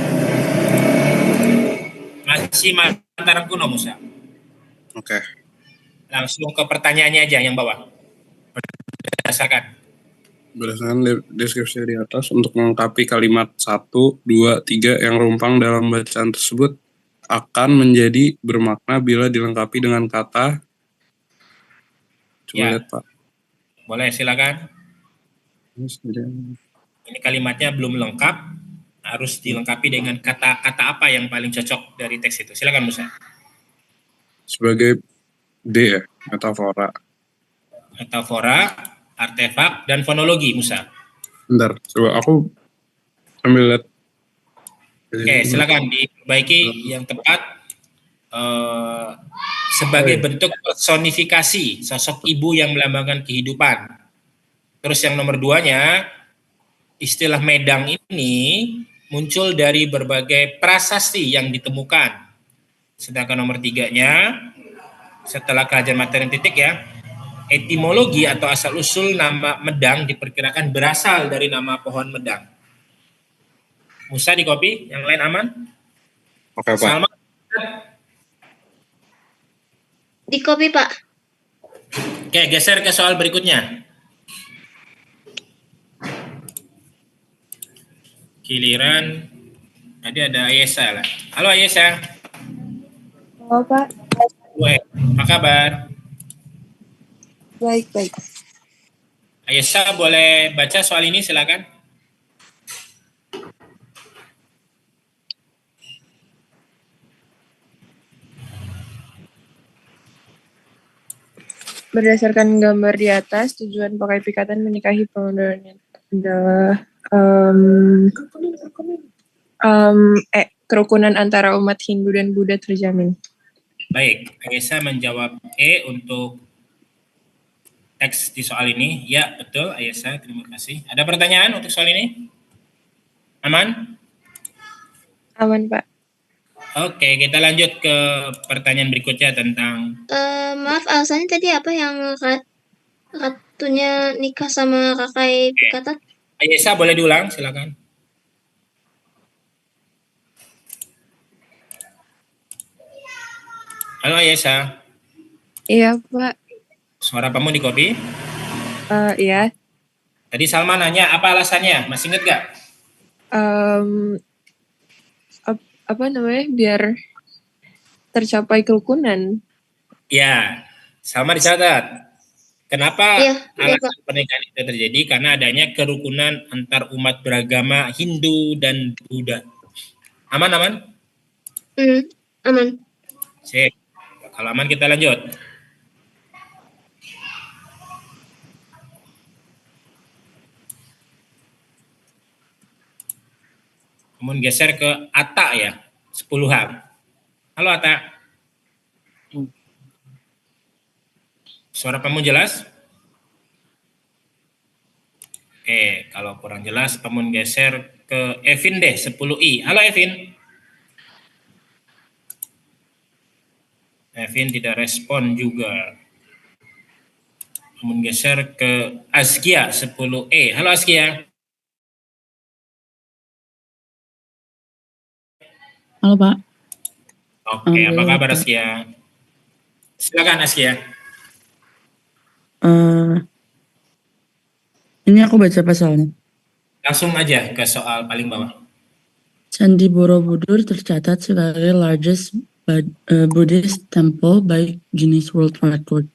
A: Masih Mataram kuno Musa.
U: Oke.
A: Langsung ke pertanyaannya aja yang bawah. Berdasarkan
U: deskripsi di atas, untuk melengkapi kalimat 1, 2, 3 yang rumpang dalam bacaan tersebut akan menjadi bermakna bila dilengkapi dengan kata. Coba lihat Pak.
A: Boleh, silakan. Ini kalimatnya belum lengkap, harus dilengkapi dengan kata-kata apa yang paling cocok dari teks itu. Silakan Musa.
U: Sebagai D ya, metafora.
A: Metafora, artefak, dan fonologi Musa.
U: Bentar, coba aku ambil lihat.
A: Oke, silakan diperbaiki yang tepat. Sebagai bentuk personifikasi sosok ibu yang melambangkan kehidupan. Terus yang nomor 2-nya, istilah medang ini muncul dari berbagai prasasti yang ditemukan. Sedangkan nomor 3-nya, setelah kerajaan Mataram titik ya, etimologi atau asal-usul nama medang diperkirakan berasal dari nama pohon medang. Musa di copy, yang lain aman?
U: Oke Pak.
A: Salma.
H: Di copy Pak.
A: Oke, geser ke soal berikutnya. Giliran tadi ada Ayesa lah. Halo Ayesa.
V: Halo Pak.
A: Apa kabar?
V: Baik.
A: Ayesa boleh baca soal ini silakan.
V: Berdasarkan gambar di atas, tujuan pakai pikatan menikahi pengundurannya adalah kerukunan antara umat Hindu dan Buddha terjamin.
A: Baik, Ayesa menjawab E untuk teks di soal ini. Ya, betul Ayesa, terima kasih. Ada pertanyaan untuk soal ini? Aman?
V: Aman, Pak.
A: Oke, kita lanjut ke pertanyaan berikutnya tentang...
H: Maaf, alasannya tadi apa yang ratunya nikah sama kakak pikatan?
A: Ayesa boleh diulang, silakan. Halo Ayesha.
V: Iya, Pak.
A: Suara kamu di copy?
V: Iya.
A: Tadi Salma nanya apa alasannya? Masih inget gak?
V: Apa namanya? Biar tercapai kerukunan.
A: Ya, Salma dicatat. Kenapa
H: Iya,
A: alasan pernikahan itu terjadi? Karena adanya kerukunan antar umat beragama Hindu dan Buddha. Aman?
H: Aman.
A: Sip. Kalau aman kita lanjut. Kemudian geser ke Ata ya, 10-an. Halo Ata. Suara kamu jelas? Oke, kalau kurang jelas kamu geser ke Evin deh, 10I. Halo Evin. Evin tidak respon juga. Kemudian geser ke Askia 10E. Halo Askia.
C: Halo Pak.
A: Oke, apa kabar Askia? Silakan Askia.
C: Ini aku baca pasalnya.
A: Langsung aja ke soal paling bawah.
C: Candi Borobudur tercatat sebagai largest Buddhist temple by Guinness World Record.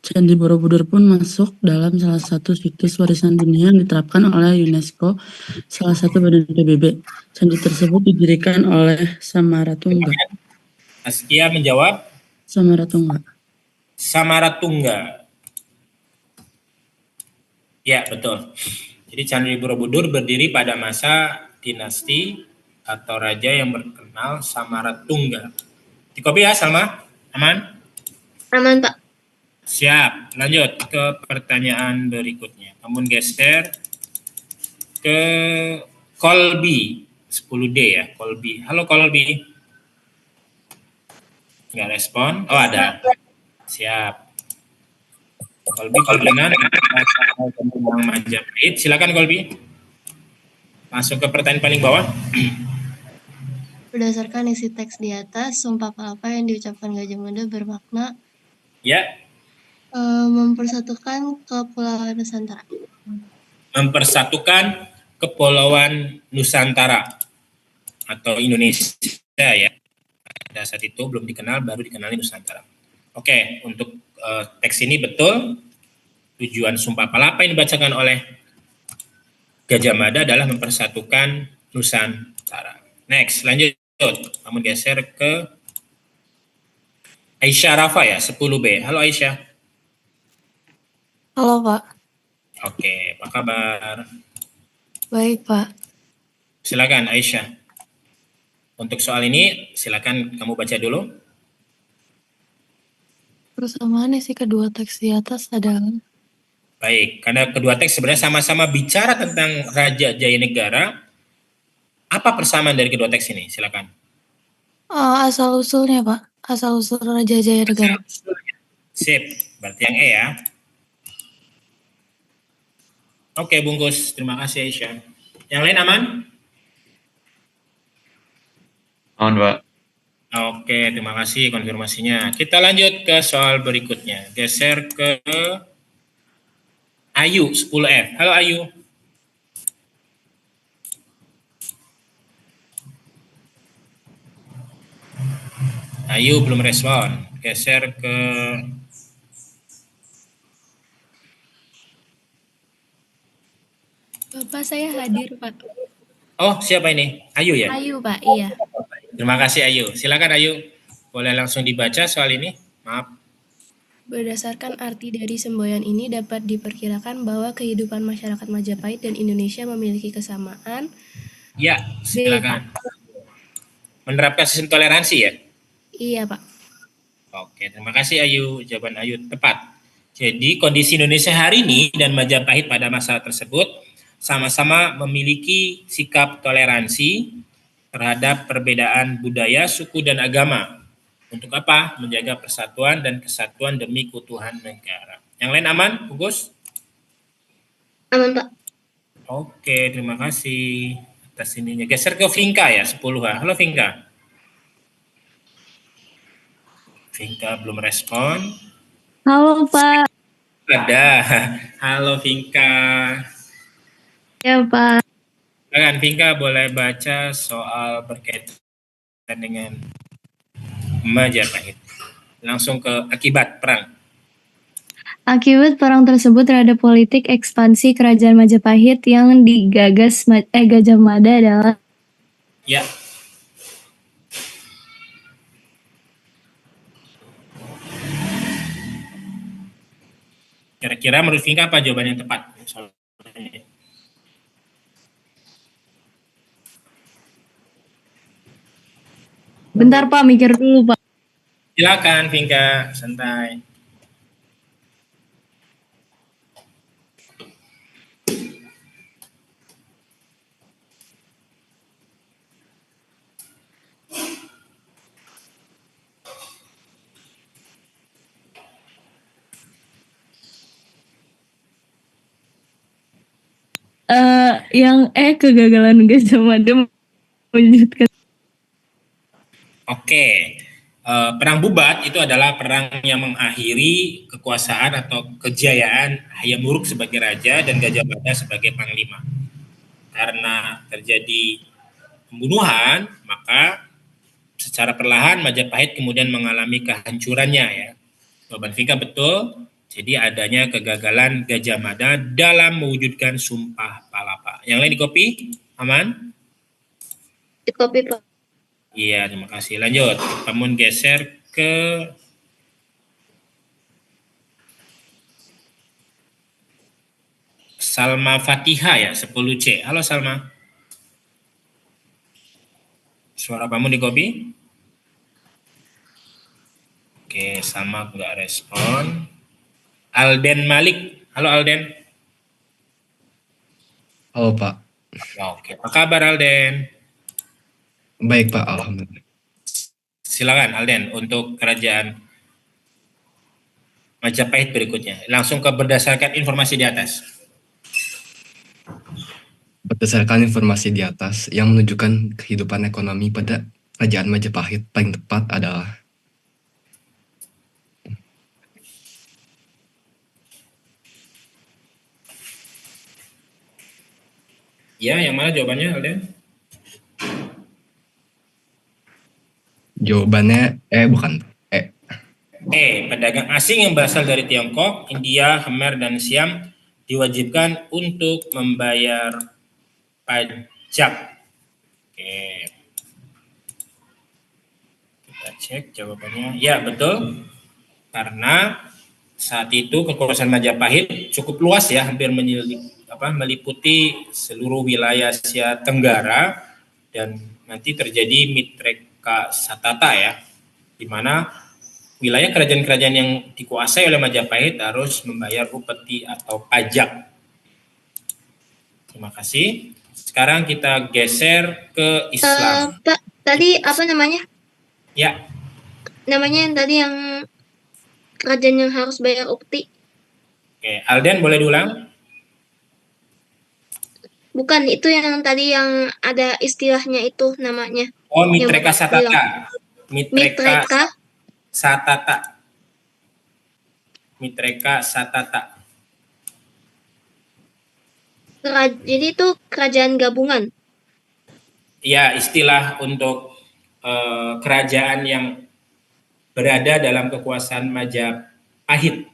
C: Candi Borobudur pun masuk dalam salah satu situs warisan dunia yang diterapkan oleh UNESCO, salah satu badan PBB. Candi tersebut didirikan oleh Samaratungga.
A: Askia menjawab?
C: Samaratungga.
A: Samaratungga. Ya, betul. Jadi Candi Borobudur berdiri pada masa dinasti atau raja yang berkenal Samaratungga. Di copy ya, Salma? Aman?
H: Aman, Pak.
A: Siap. Lanjut ke pertanyaan berikutnya. Kamu geser ke Kolbi, 10D ya, Kolbi. Halo Kolbi. Nggak respon? Oh, ada. Siap. Kolbi Kolbinan Majapahit. Silakan Kolbi. Masuk ke pertanyaan paling bawah.
E: Berdasarkan isi teks di atas, sumpah palapa yang diucapkan Gajah Mada bermakna
A: Ya.
E: Mempersatukan Kepulauan Nusantara.
A: Mempersatukan Kepulauan Nusantara atau Indonesia ya. Pada saat itu belum dikenal, baru dikenali Nusantara. Oke, untuk teks ini betul. Tujuan sumpah palapa yang dibacakan oleh Gajah Mada adalah mempersatukan Nusantara. Next, lanjut. Kamu geser ke Aisyah Rafa ya, 10B. Halo Aisyah.
D: Halo Pak.
A: Oke, apa kabar?
D: Baik Pak.
A: Silakan Aisyah. Untuk soal ini, silakan kamu baca dulu.
D: Persamaan isi kedua teks di atas adalah
A: Baik, karena kedua teks sebenarnya sama-sama bicara tentang Raja Jayanegara. Apa persamaan dari kedua teks ini? Silakan.
D: asal-usulnya Pak. Asal-usul Raja Jayanegara.
A: Sip, berarti yang E ya. Oke, bungkus. Terima kasih Aisyah. Yang lain aman?
L: Aman, Pak.
A: Oke, terima kasih konfirmasinya. Kita lanjut ke soal berikutnya. Geser ke Ayu, 10F. Halo Ayu. Ayu belum respon. Geser ke
W: Bapak saya hadir, Pak.
A: Oh, siapa ini? Ayu ya?
W: Ayu, Pak. Iya.
A: Terima kasih Ayu. Silakan Ayu. Boleh langsung dibaca soal ini? Maaf.
W: Berdasarkan arti dari semboyan ini dapat diperkirakan bahwa kehidupan masyarakat Majapahit dan Indonesia memiliki kesamaan.
A: Ya, silakan. Menerapkan sistem toleransi ya?
W: Iya, Pak.
A: Oke, terima kasih Ayu. Jawaban Ayu tepat. Jadi kondisi Indonesia hari ini dan Majapahit pada masa tersebut sama-sama memiliki sikap toleransi terhadap perbedaan budaya, suku, dan agama. Untuk apa? Menjaga persatuan dan kesatuan demi keutuhan negara. Yang lain aman, Gugus?
H: Aman, Pak.
A: Oke, terima kasih atas ininya. Geser ke Vinka ya, 10H. Halo Vinka. Vinka belum respon.
W: Halo Pak.
A: Ada. Halo Vinka.
W: Ya Pak.
A: Silakan Vinka boleh baca soal berkaitan dengan Majapahit. Langsung ke akibat perang.
W: Akibat perang tersebut terhadap politik ekspansi kerajaan Majapahit yang digagas Gajah Mada adalah
A: Ya. Kira-kira menurut Vinka apa jawaban yang tepat?
W: Bentar Pak, mikir dulu Pak.
A: Silakan Vinka, santai.
W: Yang kegagalan Gajah Mada mewujudkan.
A: Oke. Perang Bubat itu adalah perang yang mengakhiri kekuasaan atau kejayaan Hayam Wuruk sebagai raja dan Gajah Mada sebagai panglima. Karena terjadi pembunuhan, maka secara perlahan Majapahit kemudian mengalami kehancurannya ya. Jawaban Vinka betul. Jadi adanya kegagalan Gajah Mada dalam mewujudkan Sumpah Palapa. Yang lain di copy? Aman?
H: Di copy Pak.
A: Iya, terima kasih. Lanjut. Pamun geser ke Salma Fatihah ya, 10C. Halo Salma. Suara Pamun di copy? Oke, Salma nggak respon. Alden Malik. Halo Alden.
G: Halo Pak.
A: Oke, apa kabar Alden?
G: Baik Pak, alhamdulillah.
A: Silakan Alden untuk kerajaan Majapahit berikutnya. Langsung ke berdasarkan informasi di atas.
G: Berdasarkan informasi di atas yang menunjukkan kehidupan ekonomi pada kerajaan Majapahit paling tepat adalah
A: Ya, yang mana jawabannya Alden?
G: jawabannya bukan.
A: Pedagang asing yang berasal dari Tiongkok, India, Khmer, dan Siam diwajibkan untuk membayar pajak. Oke. Kita cek jawabannya. Ya, betul. Karena saat itu kekuasaan Majapahit cukup luas ya, hampir meliputi seluruh wilayah Asia Tenggara, dan nanti terjadi Mitreka Satata ya, di mana wilayah kerajaan-kerajaan yang dikuasai oleh Majapahit harus membayar upeti atau pajak. Terima kasih. Sekarang kita geser ke Islam.
H: Pak, tadi apa namanya?
A: Ya.
H: Namanya yang tadi yang kerajaan yang harus bayar upeti.
A: Oke, Alden boleh diulang?
H: Bukan, itu yang tadi yang ada istilahnya itu namanya.
A: Oh, Mitreka Satata.
H: Mitreka
A: Satata. Mitreka Satata.
H: Jadi itu kerajaan gabungan.
A: Ya, istilah untuk kerajaan yang berada dalam kekuasaan Majapahit.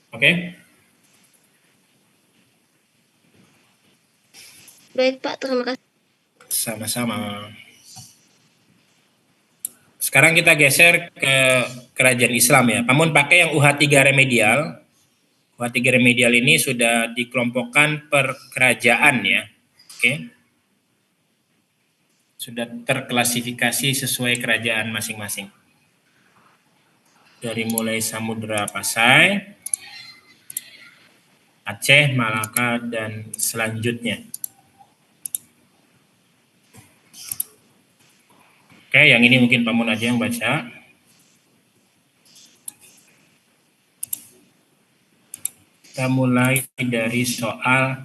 A: Oke?
H: Baik Pak, terima kasih.
A: Sama-sama. Sekarang kita geser ke kerajaan Islam ya. Namun pakai yang UH3 remedial. UH3 remedial ini sudah dikelompokkan per kerajaan ya. Oke. Sudah terklasifikasi sesuai kerajaan masing-masing. Dari mulai Samudra Pasai, Aceh, Malaka, dan selanjutnya. Oke, yang ini mungkin Pak Mun aja yang baca. Kita mulai dari soal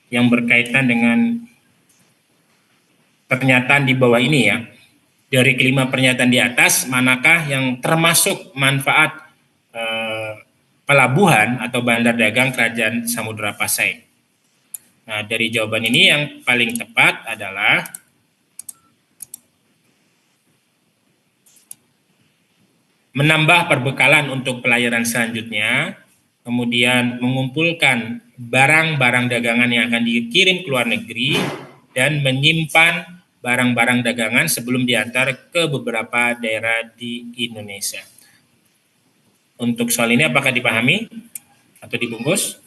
A: yang berkaitan dengan pernyataan di bawah ini ya. Dari kelima pernyataan di atas, manakah yang termasuk manfaat pelabuhan atau bandar dagang Kerajaan Samudra Pasai? Nah, dari jawaban ini yang paling tepat adalah menambah perbekalan untuk pelayaran selanjutnya, kemudian mengumpulkan barang-barang dagangan yang akan dikirim ke luar negeri, dan menyimpan barang-barang dagangan sebelum diantar ke beberapa daerah di Indonesia. Untuk soal ini apakah dipahami atau dibungkus?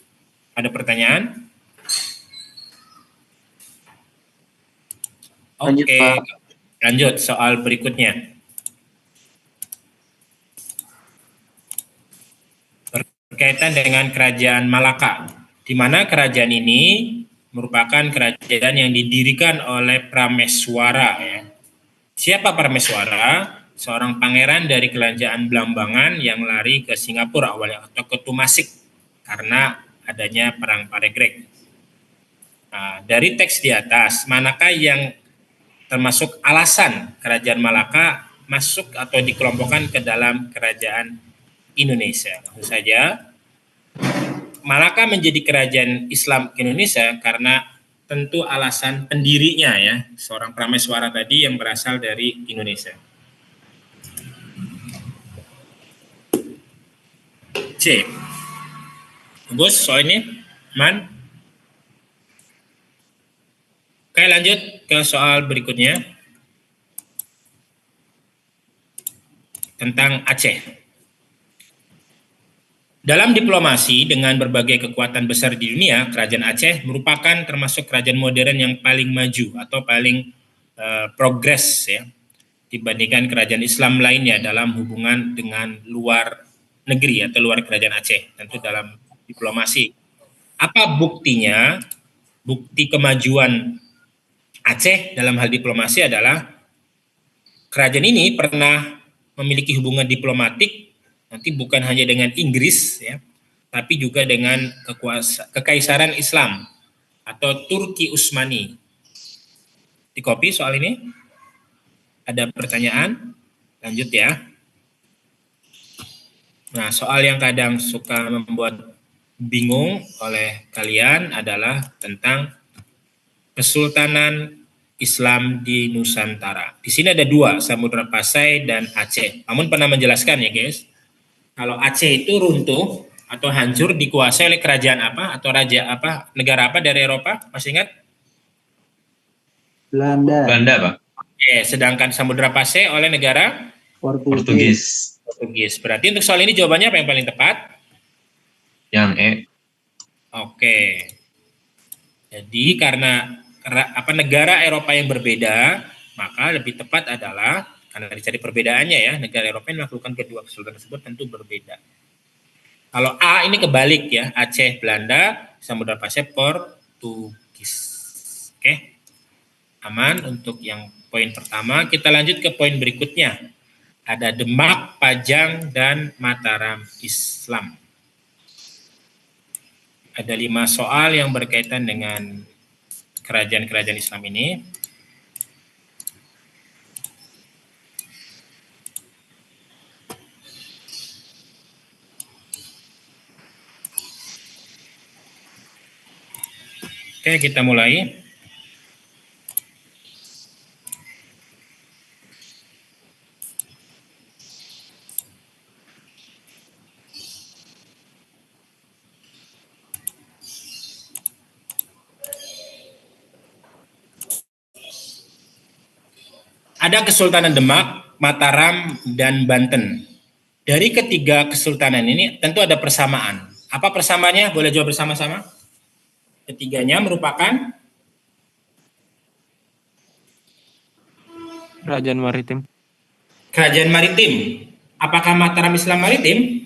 A: Ada pertanyaan? Oke, lanjut soal berikutnya. Berkaitan dengan Kerajaan Malaka, di mana kerajaan ini merupakan kerajaan yang didirikan oleh Prameswara. Ya. Siapa Prameswara? Seorang pangeran dari kerajaan Blambangan yang lari ke Singapura awalnya atau ke Tumasik karena adanya perang Paregreg. Nah, dari teks di atas, manakah yang termasuk alasan Kerajaan Malaka masuk atau dikelompokkan ke dalam kerajaan Indonesia? Tentu saja Malaka menjadi kerajaan Islam Indonesia karena tentu alasan pendirinya ya, seorang Prameswara tadi yang berasal dari Indonesia. C. Bagus soal ini, Man. Oke, lanjut ke soal berikutnya tentang Aceh. Dalam diplomasi dengan berbagai kekuatan besar di dunia, Kerajaan Aceh merupakan termasuk kerajaan modern yang paling maju atau paling progres ya dibandingkan kerajaan Islam lainnya dalam hubungan dengan luar negeri atau luar Kerajaan Aceh, tentu dalam diplomasi. Apa buktinya? Bukti kemajuan Aceh dalam hal diplomasi adalah kerajaan ini pernah memiliki hubungan diplomatik nanti bukan hanya dengan Inggris ya, tapi juga dengan Kekaisaran Islam atau Turki Utsmani. Dikopi soal ini? Ada pertanyaan? Lanjut ya. Nah, soal yang kadang suka membuat bingung oleh kalian adalah tentang Kesultanan Islam di Nusantara. Di sini ada dua, Samudra Pasai dan Aceh. Namun pernah menjelaskan ya guys, kalau Aceh itu runtuh atau hancur dikuasai oleh kerajaan apa atau raja apa, negara apa dari Eropa? Masih ingat?
I: Belanda.
F: Belanda, Pak.
A: Oke, sedangkan Samudra Pasai oleh negara
F: Portugis.
A: Portugis. Berarti untuk soal ini jawabannya apa yang paling tepat?
F: Yang E.
A: Oke. Jadi karena negara Eropa yang berbeda, maka lebih tepat adalah karena dicari perbedaannya ya, negara Eropa yang melakukan kedua kesultanan tersebut tentu berbeda. Kalau A ini kebalik ya, Aceh Belanda, Samudra Pasai Portugis. Oke. Aman untuk yang poin pertama. Kita lanjut ke poin berikutnya. Ada Demak, Pajang, dan Mataram Islam. Ada 5 soal yang berkaitan dengan kerajaan-kerajaan Islam ini. Oke, kita mulai. Ada Kesultanan Demak, Mataram, dan Banten. Dari ketiga kesultanan ini tentu ada persamaan. Apa persamaannya? Boleh jawab bersama-sama? Ketiganya merupakan
R: Kerajaan maritim.
A: kerajaan maritim. Apakah Mataram Islam maritim?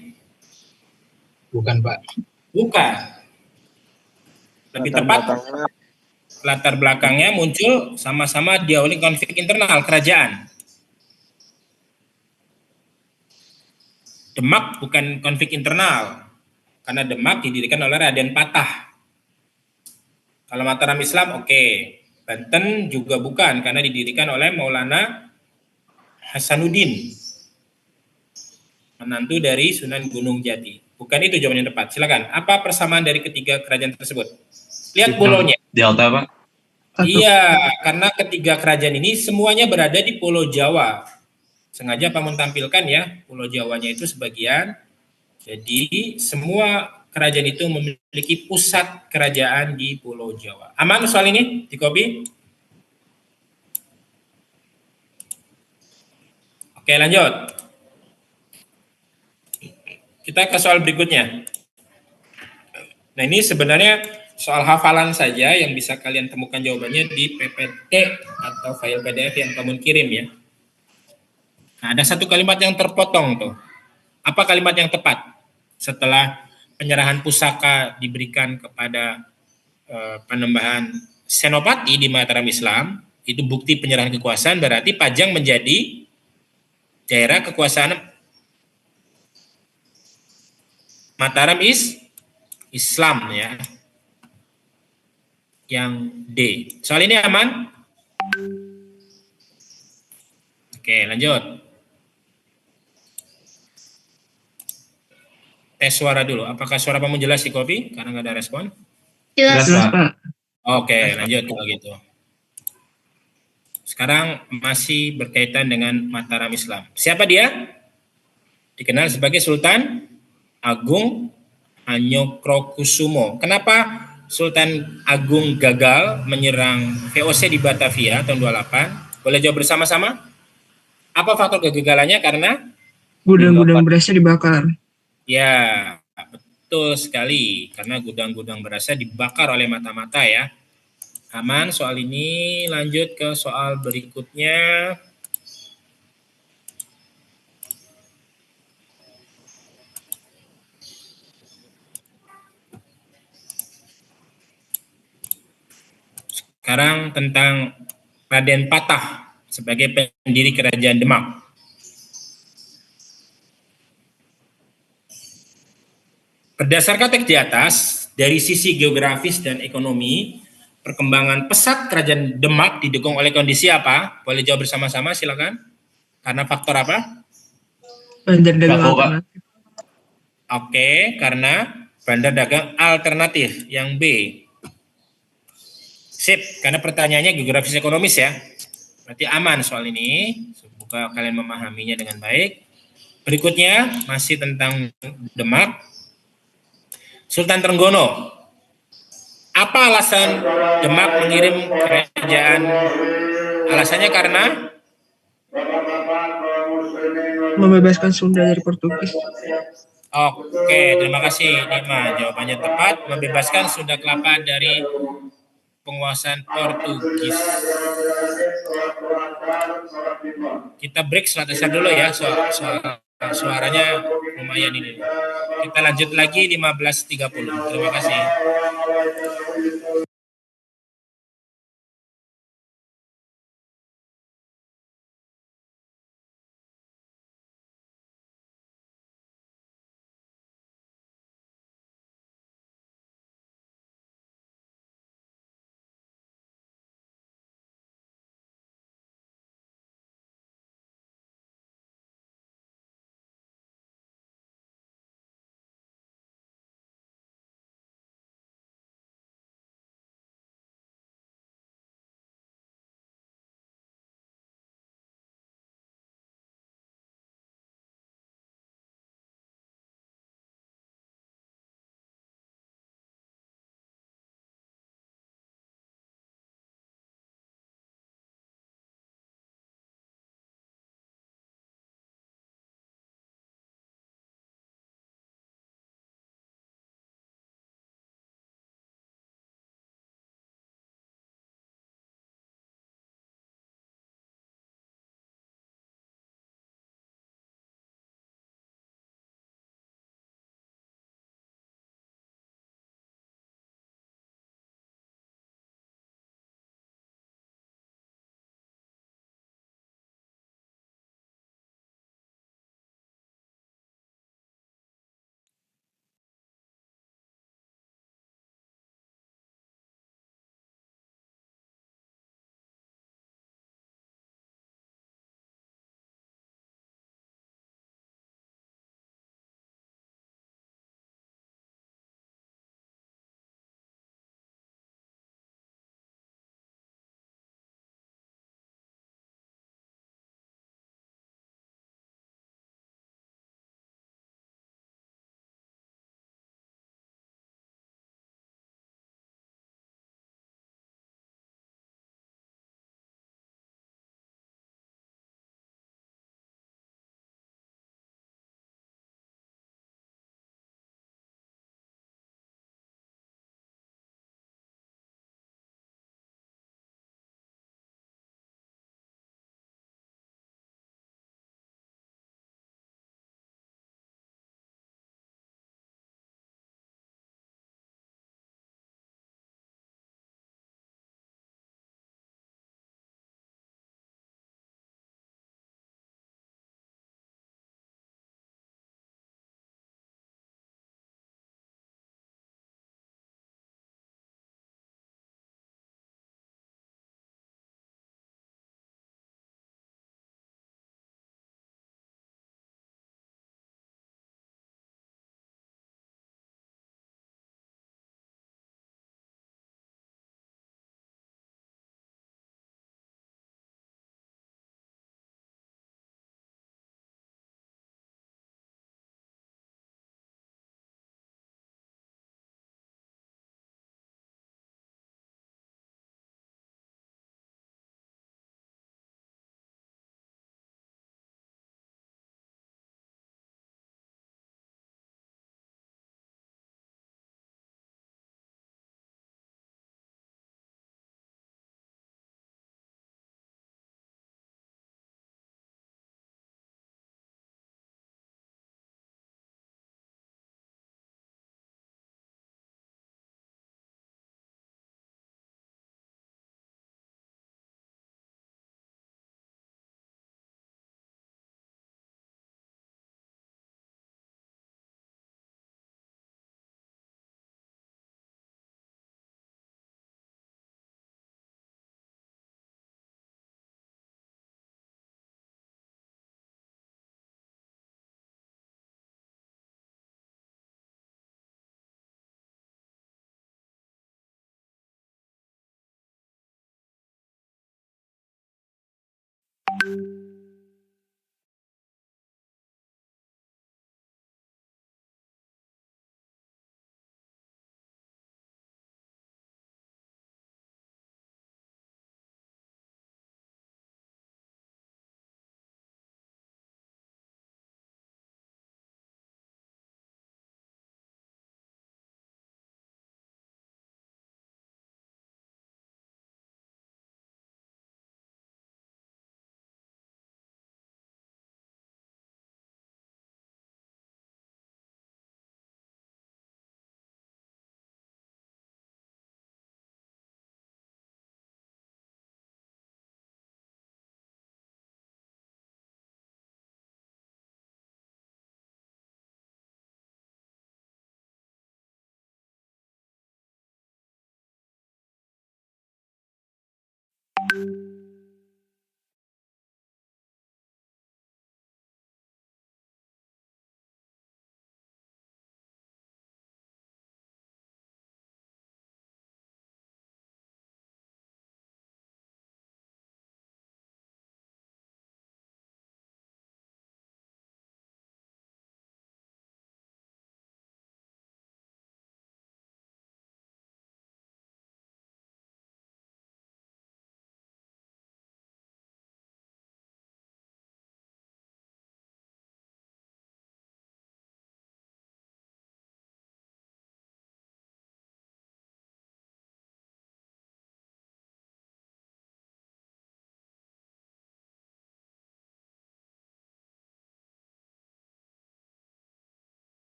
L: Bukan, Pak.
A: Bukan. Lebih tepat, latar belakangnya muncul sama-sama diawali konflik internal kerajaan. Demak bukan konflik internal, karena Demak didirikan oleh Raden Patah. Kalau Mataram Islam, oke. Banten juga bukan, karena didirikan oleh Maulana Hasanuddin, menantu dari Sunan Gunung Jati. Bukan itu jawaban yang tepat. Silakan. Apa persamaan dari ketiga kerajaan tersebut? Lihat pulaunya.
F: Delta, Pak.
A: Iya, karena ketiga kerajaan ini semuanya berada di Pulau Jawa. Sengaja Pak menampilkan ya, Pulau Jawanya itu sebagian. Jadi semua kerajaan itu memiliki pusat kerajaan di Pulau Jawa. Aman soal ini? Di copy? Oke, lanjut. Kita ke soal berikutnya. Nah, ini sebenarnya soal hafalan saja yang bisa kalian temukan jawabannya di PPT atau file PDF yang kamu kirim ya. Nah, ada satu kalimat yang terpotong tuh. Apa kalimat yang tepat? Setelah penyerahan pusaka diberikan kepada Panembahan Senopati di Mataram Islam, itu bukti penyerahan kekuasaan, berarti Pajang menjadi daerah kekuasaan Mataram Islam ya. Yang D. Soal ini aman? Oke, lanjut. Tes suara dulu. Apakah suara kamu jelas di copy? Karena nggak ada respon.
H: Jelas,
A: Pak. Oke, lanjut kalau gitu. Sekarang masih berkaitan dengan Mataram Islam. Siapa dia? Dikenal sebagai Sultan Agung Anyokrokusumo. Kenapa Sultan Agung gagal menyerang VOC di Batavia tahun 28? Boleh jawab bersama-sama? Apa faktor kegagalannya? Karena
V: gudang-gudang berasnya dibakar.
A: Ya, betul sekali. Karena gudang-gudang berasnya dibakar oleh mata-mata ya. Aman soal ini. Lanjut ke soal berikutnya. Sekarang tentang Raden Patah sebagai pendiri Kerajaan Demak. Berdasarkan teks di atas, dari sisi geografis dan ekonomi, perkembangan pesat Kerajaan Demak didukung oleh kondisi apa? Boleh jawab bersama-sama, silakan. Karena faktor apa?
V: Bandar dagang alternatif.
A: Oke, karena bandar dagang alternatif. Yang B. Sip, karena pertanyaannya geografis ekonomis ya. Berarti aman soal ini. Semoga kalian memahaminya dengan baik. Berikutnya, masih tentang Demak. Sultan Trenggono. Apa alasan Demak mengirim kerajaan? Alasannya karena
V: Membebaskan Sunda dari Portugis.
A: Oke, terima kasih Nima. Jawabannya tepat, membebaskan Sunda Kelapa dari penguasaan Portugis. Kita break sebentar dulu ya, suaranya lumayan ini. Kita lanjut lagi 15.30. Terima kasih.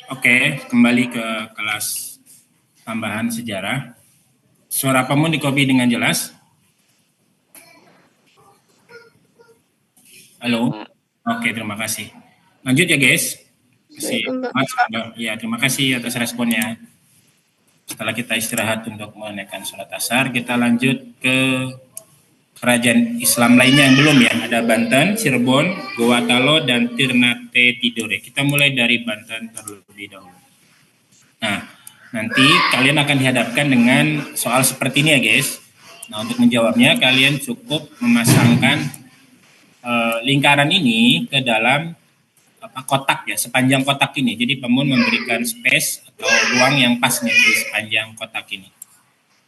A: Oke, kembali ke kelas tambahan sejarah. Suara Pemun di-copy dengan jelas. Halo. Oke, terima kasih. Lanjut ya, guys. Terima kasih atas responnya. Setelah kita istirahat untuk menunaikan sholat asar, kita lanjut ke kerajaan Islam lainnya yang belum ya. Ada Banten, Cirebon, Gorontalo, dan Ternate Tidore. Kita mulai dari Banten terlebih dahulu. Nah, nanti kalian akan dihadapkan dengan soal seperti ini ya guys. Nah, untuk menjawabnya kalian cukup memasangkan lingkaran ini ke dalam kotak ya, sepanjang kotak ini. Jadi Pemun memberikan space atau ruang yang pas nih di sepanjang kotak ini.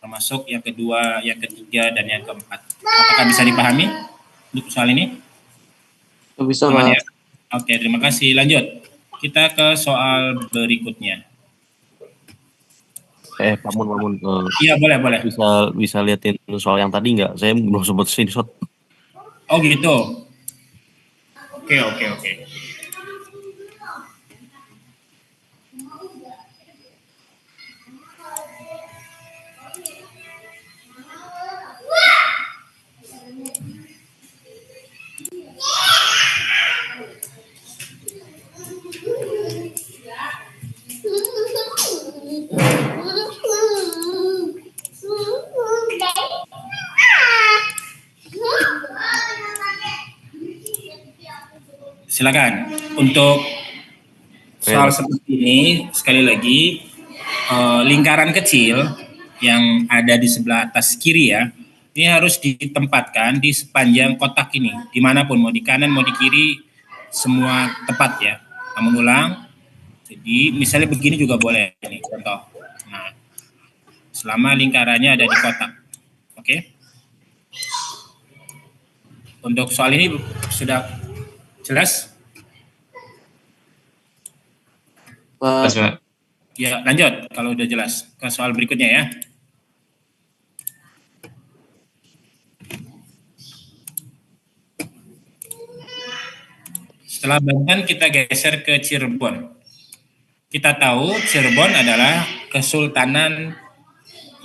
A: Termasuk yang kedua, yang ketiga, dan yang keempat. Apakah bisa dipahami untuk soal ini?
I: Bisa,
A: Pak. Ya? Oke, terima kasih. Lanjut. Kita ke soal berikutnya.
I: Pak Mun.
A: Iya, boleh.
I: Bisa liatin soal yang tadi nggak? Saya belum sempat screenshot.
A: Oh gitu. Oke. Silakan. Untuk soal seperti ini, sekali lagi, lingkaran kecil yang ada di sebelah atas kiri ya, ini harus ditempatkan di sepanjang kotak ini, dimanapun, mau di kanan, mau di kiri, semua tepat ya. Namun ulang, jadi misalnya begini juga boleh, ini contoh. Nah, selama lingkarannya ada di kotak, oke? Untuk soal ini sudah jelas?
I: Jelas, Pak.
A: Ya, lanjut kalau udah jelas ke soal berikutnya ya. Setelah Banten kita geser ke Cirebon. Kita tahu Cirebon adalah kesultanan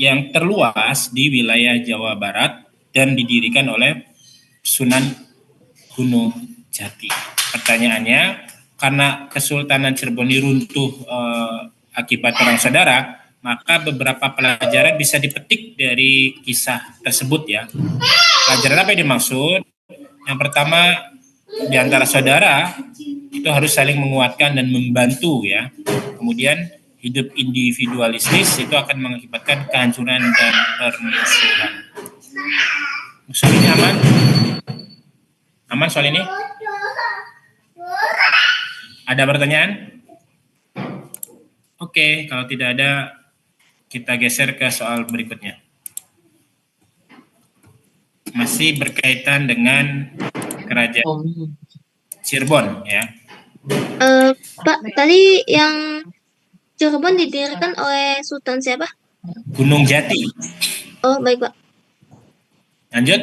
A: yang terluas di wilayah Jawa Barat dan didirikan oleh Sunan Gunung Jati. Pertanyaannya, karena Kesultanan Cirebon ini runtuh akibat perang saudara, maka beberapa pelajaran bisa dipetik dari kisah tersebut ya. Pelajaran apa yang dimaksud? Yang pertama, di antara saudara itu harus saling menguatkan dan membantu ya. Kemudian hidup individualistis itu akan mengakibatkan kehancuran dan permusuhan. Soal ini aman? Aman soal ini? Ada pertanyaan? Oke, kalau tidak ada, kita geser ke soal berikutnya. Masih berkaitan dengan kerajaan Cirebon ya.
H: Pak, tadi yang Cirebon didirikan oleh Sultan siapa?
A: Gunung Jati.
H: Oh, baik Pak.
A: Lanjut.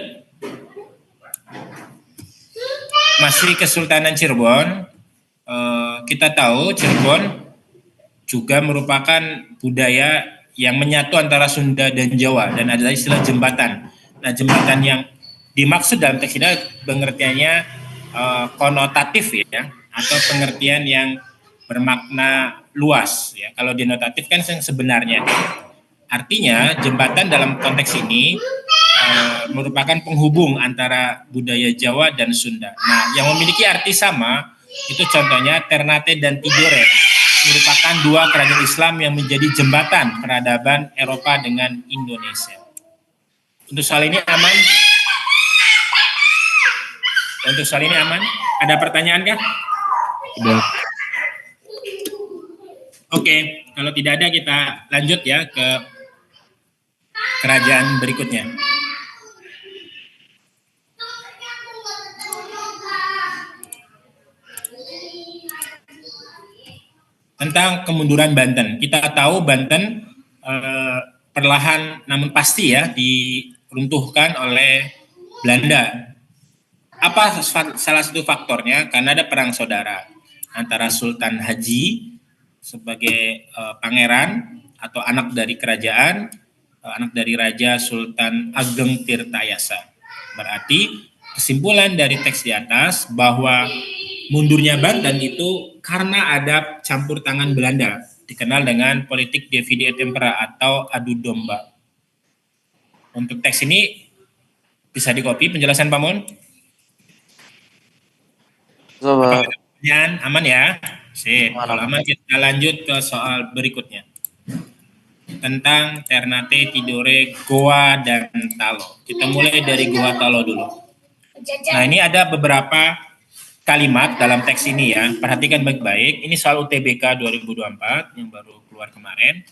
A: Masih Kesultanan Cirebon. Kita tahu Cirebon juga merupakan budaya yang menyatu antara Sunda dan Jawa dan ada istilah jembatan. Nah, jembatan yang dimaksud dalam teks ini pengertiannya konotatif ya, atau pengertian yang bermakna luas ya. Kalau denotatif kan yang sebenarnya. Artinya jembatan dalam konteks ini merupakan penghubung antara budaya Jawa dan Sunda. Nah, yang memiliki arti sama itu contohnya Ternate dan Tidore, merupakan dua kerajaan Islam yang menjadi jembatan peradaban Eropa dengan Indonesia. Untuk soal ini aman? Untuk soal ini aman? Ada pertanyaan kah?
I: Tidak.
A: Oke, kalau tidak ada kita lanjut ya ke kerajaan berikutnya. Tentang kemunduran Banten. Kita tahu Banten perlahan namun pasti ya diruntuhkan oleh Belanda. Apa salah satu faktornya? Karena ada perang saudara antara Sultan Haji sebagai pangeran atau anak dari kerajaan, anak dari Raja Sultan Ageng Tirtayasa. Berarti kesimpulan dari teks di atas bahwa mundurnya Banten itu karena ada campur tangan Belanda, dikenal dengan politik divide et impera atau adu domba. Untuk teks ini bisa dikopi penjelasan Pak Mun? Pertanyaan aman ya? Sip. Kalau aman kita lanjut ke soal berikutnya. Tentang Ternate, Tidore, Goa, dan Talo. Kita mulai dari Goa Talo dulu. Nah, ini ada beberapa kalimat dalam teks ini ya. Perhatikan baik-baik. Ini soal UTBK 2024 yang baru keluar kemarin.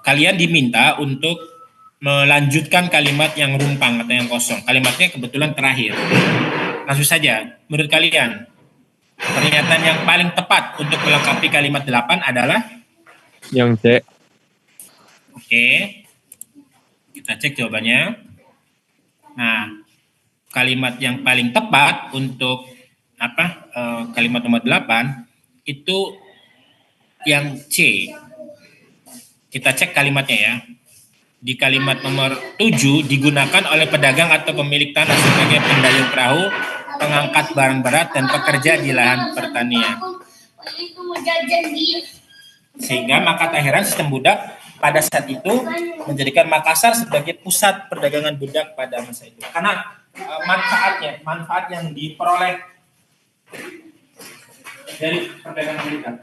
A: Kalian diminta untuk melanjutkan kalimat yang rumpang atau yang kosong. Kalimatnya kebetulan terakhir. Langsung saja, menurut kalian, pernyataan yang paling tepat untuk melengkapi kalimat 8 adalah?
B: Yang C.
A: Oke, kita cek jawabannya. Nah, kalimat yang paling tepat untuk kalimat nomor 8 itu yang C. Kita cek kalimatnya ya. Di kalimat nomor 7 digunakan oleh pedagang atau pemilik tanah sebagai pendayung perahu, pengangkat barang berat, dan pekerja di lahan pertanian. Sehingga maka tak heran sistem budak pada saat itu menjadikan Makassar sebagai pusat perdagangan budak pada masa itu. Karena manfaat yang diperoleh dari perdagangan budak.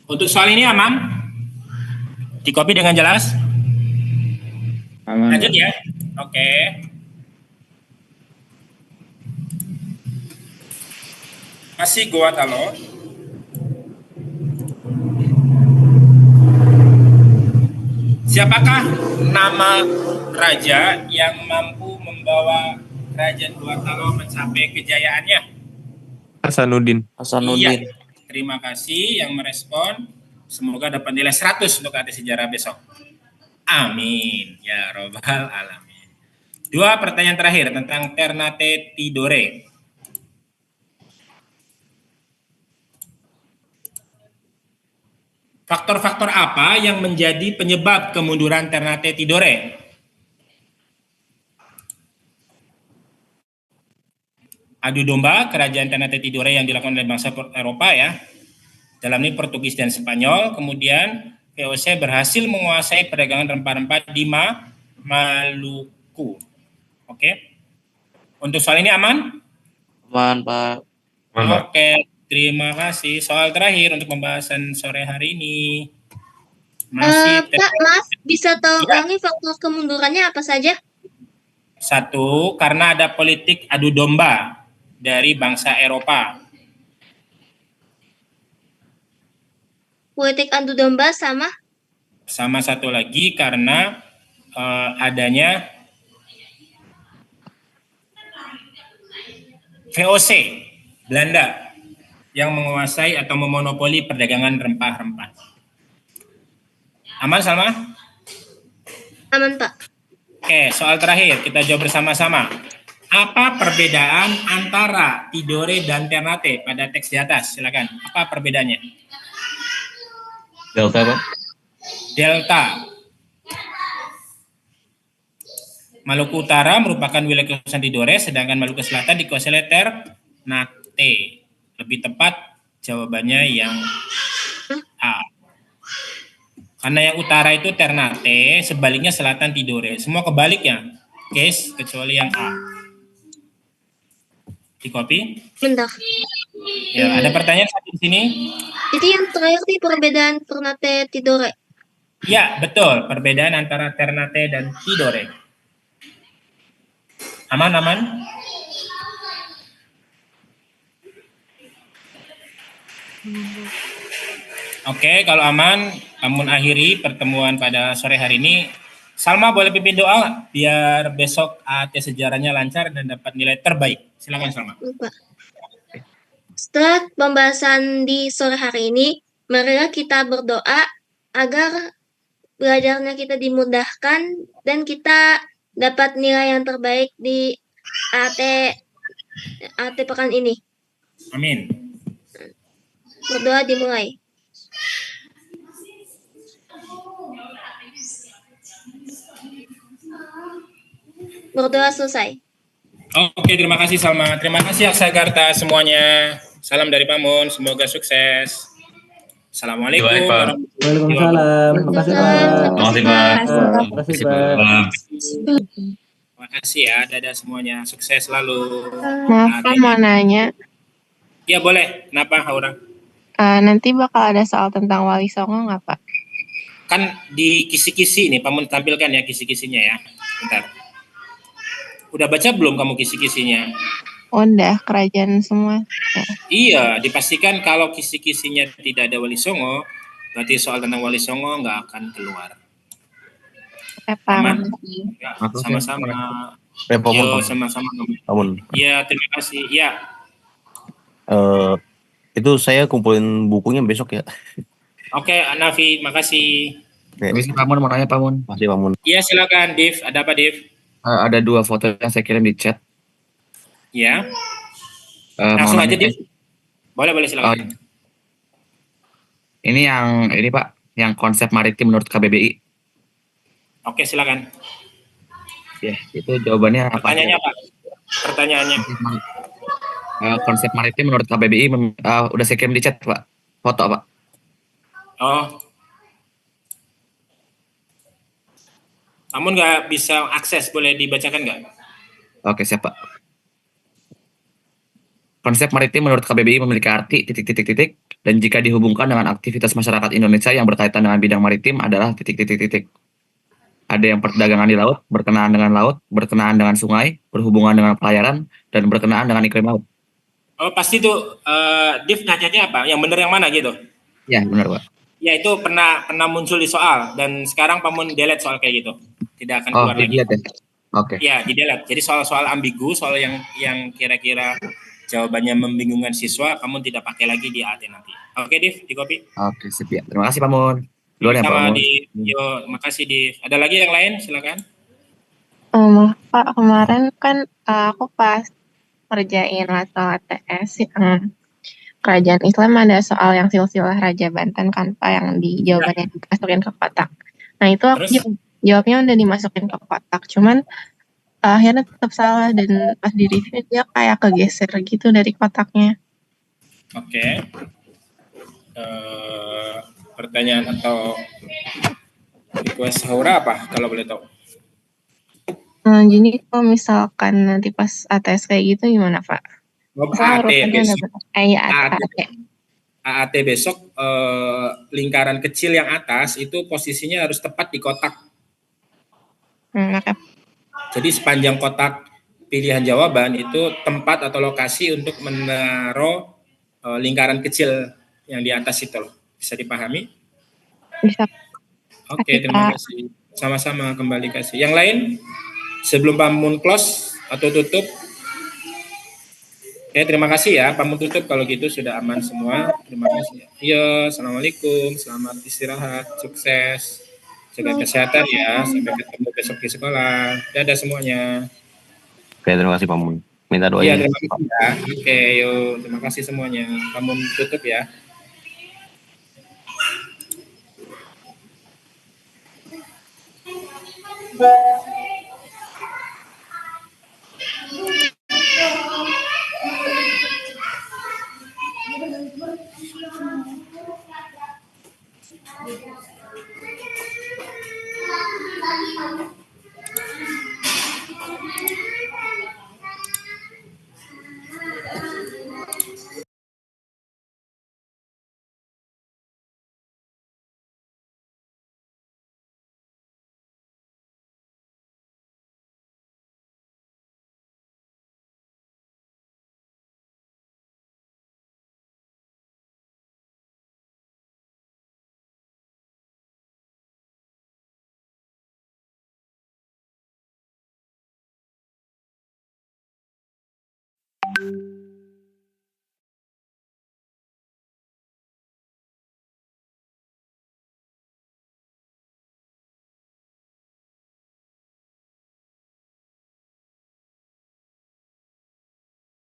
A: Untuk soal ini aman? Dikopi dengan jelas?
B: Aman.
A: Lanjut ya. Oke. Masih Goa Talo. Siapakah nama raja yang mampu membawa kerajaan Goa Talo mencapai kejayaannya?
B: Hasanuddin.
A: Iya. Terima kasih yang merespon. Semoga dapat nilai 100 untuk AT Sejarah besok. Amin. Ya Robbal Alamin. 2 pertanyaan terakhir tentang Ternate Tidore. Faktor-faktor apa yang menjadi penyebab kemunduran Ternate Tidore? Adu domba kerajaan Ternate Tidore yang dilakukan oleh bangsa Eropa ya. Dalam ini Portugis dan Spanyol. Kemudian VOC berhasil menguasai perdagangan rempah-rempah di Maluku. Oke. Untuk soal ini aman?
I: Aman, Pak.
A: Oke, terima kasih. Soal terakhir untuk pembahasan sore hari ini. Masih
H: Pak, maaf, bisa tahu ulangi faktor kemundurannya apa saja?
A: 1, karena ada politik adu domba dari bangsa Eropa.
H: Politik adu domba sama?
A: Sama satu lagi karena adanya VOC Belanda yang menguasai atau memonopoli perdagangan rempah-rempah. Aman, Salma?
H: Aman, Pak.
A: Oke, soal terakhir kita jawab bersama-sama. Apa perbedaan antara Tidore dan Ternate pada teks di atas? Silakan. Apa perbedaannya?
I: Delta, Pak.
A: Delta. Maluku Utara merupakan wilayah kekuasaan Tidore, sedangkan Maluku Selatan dikuasai oleh Ternate. Lebih tepat jawabannya yang A. Karena yang utara itu Ternate, sebaliknya selatan Tidore. Semua kebalik ya, guys, kecuali yang A. Dikopi?
H: Bentar.
A: Ya, ada pertanyaan satu di sini.
H: Itu yang terakhir nih perbedaan Ternate Tidore.
A: Ya, betul. Perbedaan antara Ternate dan Tidore. Aman? Oke, kalau aman, kamu akhiri pertemuan pada sore hari ini. Salma boleh pimpin doa biar besok AT sejarahnya lancar dan dapat nilai terbaik. Silakan Salma.
H: Setelah pembahasan di sore hari ini, marilah kita berdoa agar belajarnya kita dimudahkan dan kita dapat nilai yang terbaik di AT pekan ini.
A: Amin.
H: Berdoa dimulai. Berdoa selesai.
A: Oke, terima kasih Salma. Terima kasih Aksagarta semuanya. Salam dari Pamun, semoga sukses. Assalamualaikum
F: Baik, Pak.
A: warahmatullahi wabarakatuh.
R: Waalaikumsalam. Terima kasih, Pak.
F: Terima kasih, Pak.
R: Terima kasih, Pak.
A: Terima kasih ya, dadah semuanya. Sukses selalu.
J: Maaf Pak, mau nanya.
A: Ya boleh. Kenapa Haura?
J: Nanti bakal ada soal tentang Wali Songo nggak Pak?
A: Kan di kisi-kisi nih, Pamun tampilkan ya kisi-kisinya ya. Bentar. Udah baca belum kamu kisi-kisinya?
J: Udah, kerajaan semua.
A: Iya, dipastikan kalau kisi-kisinya tidak ada Wali Songo, berarti soal tentang Wali Songo nggak akan keluar. Aman? Ya, sama-sama. Yo, sama-sama.
I: Pamun.
A: Iya, terima kasih. Ya.
I: Itu saya kumpulin bukunya besok ya.
A: Oke, Nafi, makasih.
K: Permisi Pamun, mau nanya Pamun.
I: Makasih Pamun.
A: Iya, silakan, Div. Ada apa, Div?
K: Ada 2 foto yang saya kirim di chat.
A: Ya.
K: Mau
A: Langsung aja,
K: nanya,
A: Div. Boleh, silakan.
K: Ini Pak, yang konsep maritim menurut KBBI.
A: Oke, silakan.
K: Ya, itu jawabannya apa?
A: Pertanyaannya apa? Pertanyaannya.
K: Konsep maritim menurut KBBI udah saya kirim di chat, Pak. Foto, Pak.
A: Oh. Namun nggak bisa akses, boleh dibacakan nggak?
K: Oke, siap, Pak. Konsep maritim menurut KBBI memiliki arti ... dan jika dihubungkan dengan aktivitas masyarakat Indonesia yang berkaitan dengan bidang maritim adalah ... Ada yang perdagangan di laut, berkenaan dengan laut, berkenaan dengan sungai, berhubungan dengan pelayaran, dan berkenaan dengan iklim laut.
A: Oh, pasti tuh Div nanyanya apa? Yang benar yang mana gitu?
K: Ya, benar, Pak.
A: Ya, itu pernah muncul di soal dan sekarang Pamun delete soal kayak gitu. Tidak akan keluar lagi.
K: Ya. Oke.
A: Ya, di-delete. Jadi soal-soal ambigu, soal yang kira-kira jawabannya membingungkan siswa, kamu tidak pakai lagi di AT nanti. Oke, Div, di copy.
K: Oke, siap ya. Terima kasih, Pamun. Duluan ya,
A: Sama
K: Pamun.
A: Yo, makasih Div. Ada lagi yang lain? Silakan.
J: Maaf Pak, kemarin kan aku pas ngerjain soal ATS yang kerajaan Islam ada soal yang silsilah Raja Banten kan Pak, yang di jawabannya dimasukin ke kotak. Nah itu aku jawabnya udah dimasukin ke kotak, cuman akhirnya tetap salah dan pas di review dia kayak kegeser gitu dari kotaknya.
A: Oke. Pertanyaan atau request Haura apa kalau boleh tahu?
J: Jadi kalau misalkan nanti pas ATS kayak gitu gimana Pak?
A: AAT besok.
J: AAT
A: besok lingkaran kecil yang atas itu posisinya harus tepat di kotak. Jadi sepanjang kotak pilihan jawaban itu tempat atau lokasi untuk menaruh lingkaran kecil yang di atas itu loh. Bisa dipahami?
J: Bisa.
A: Oke, terima kasih. Sama-sama, kembali kasih. Yang lain sebelum Pamun close atau tutup? Oke, terima kasih ya. Pamun tutup kalau gitu sudah aman semua. Terima kasih. Iya, assalamualaikum. Selamat istirahat, sukses, jaga kesehatan ya. Sampai ketemu besok di sekolah. Dadah semuanya.
I: Oke, terima kasih Pamun. Minta doanya.
A: Iya, terima kasih ya. Oke, yuk. Terima kasih semuanya. Pamun tutup ya. Thank you.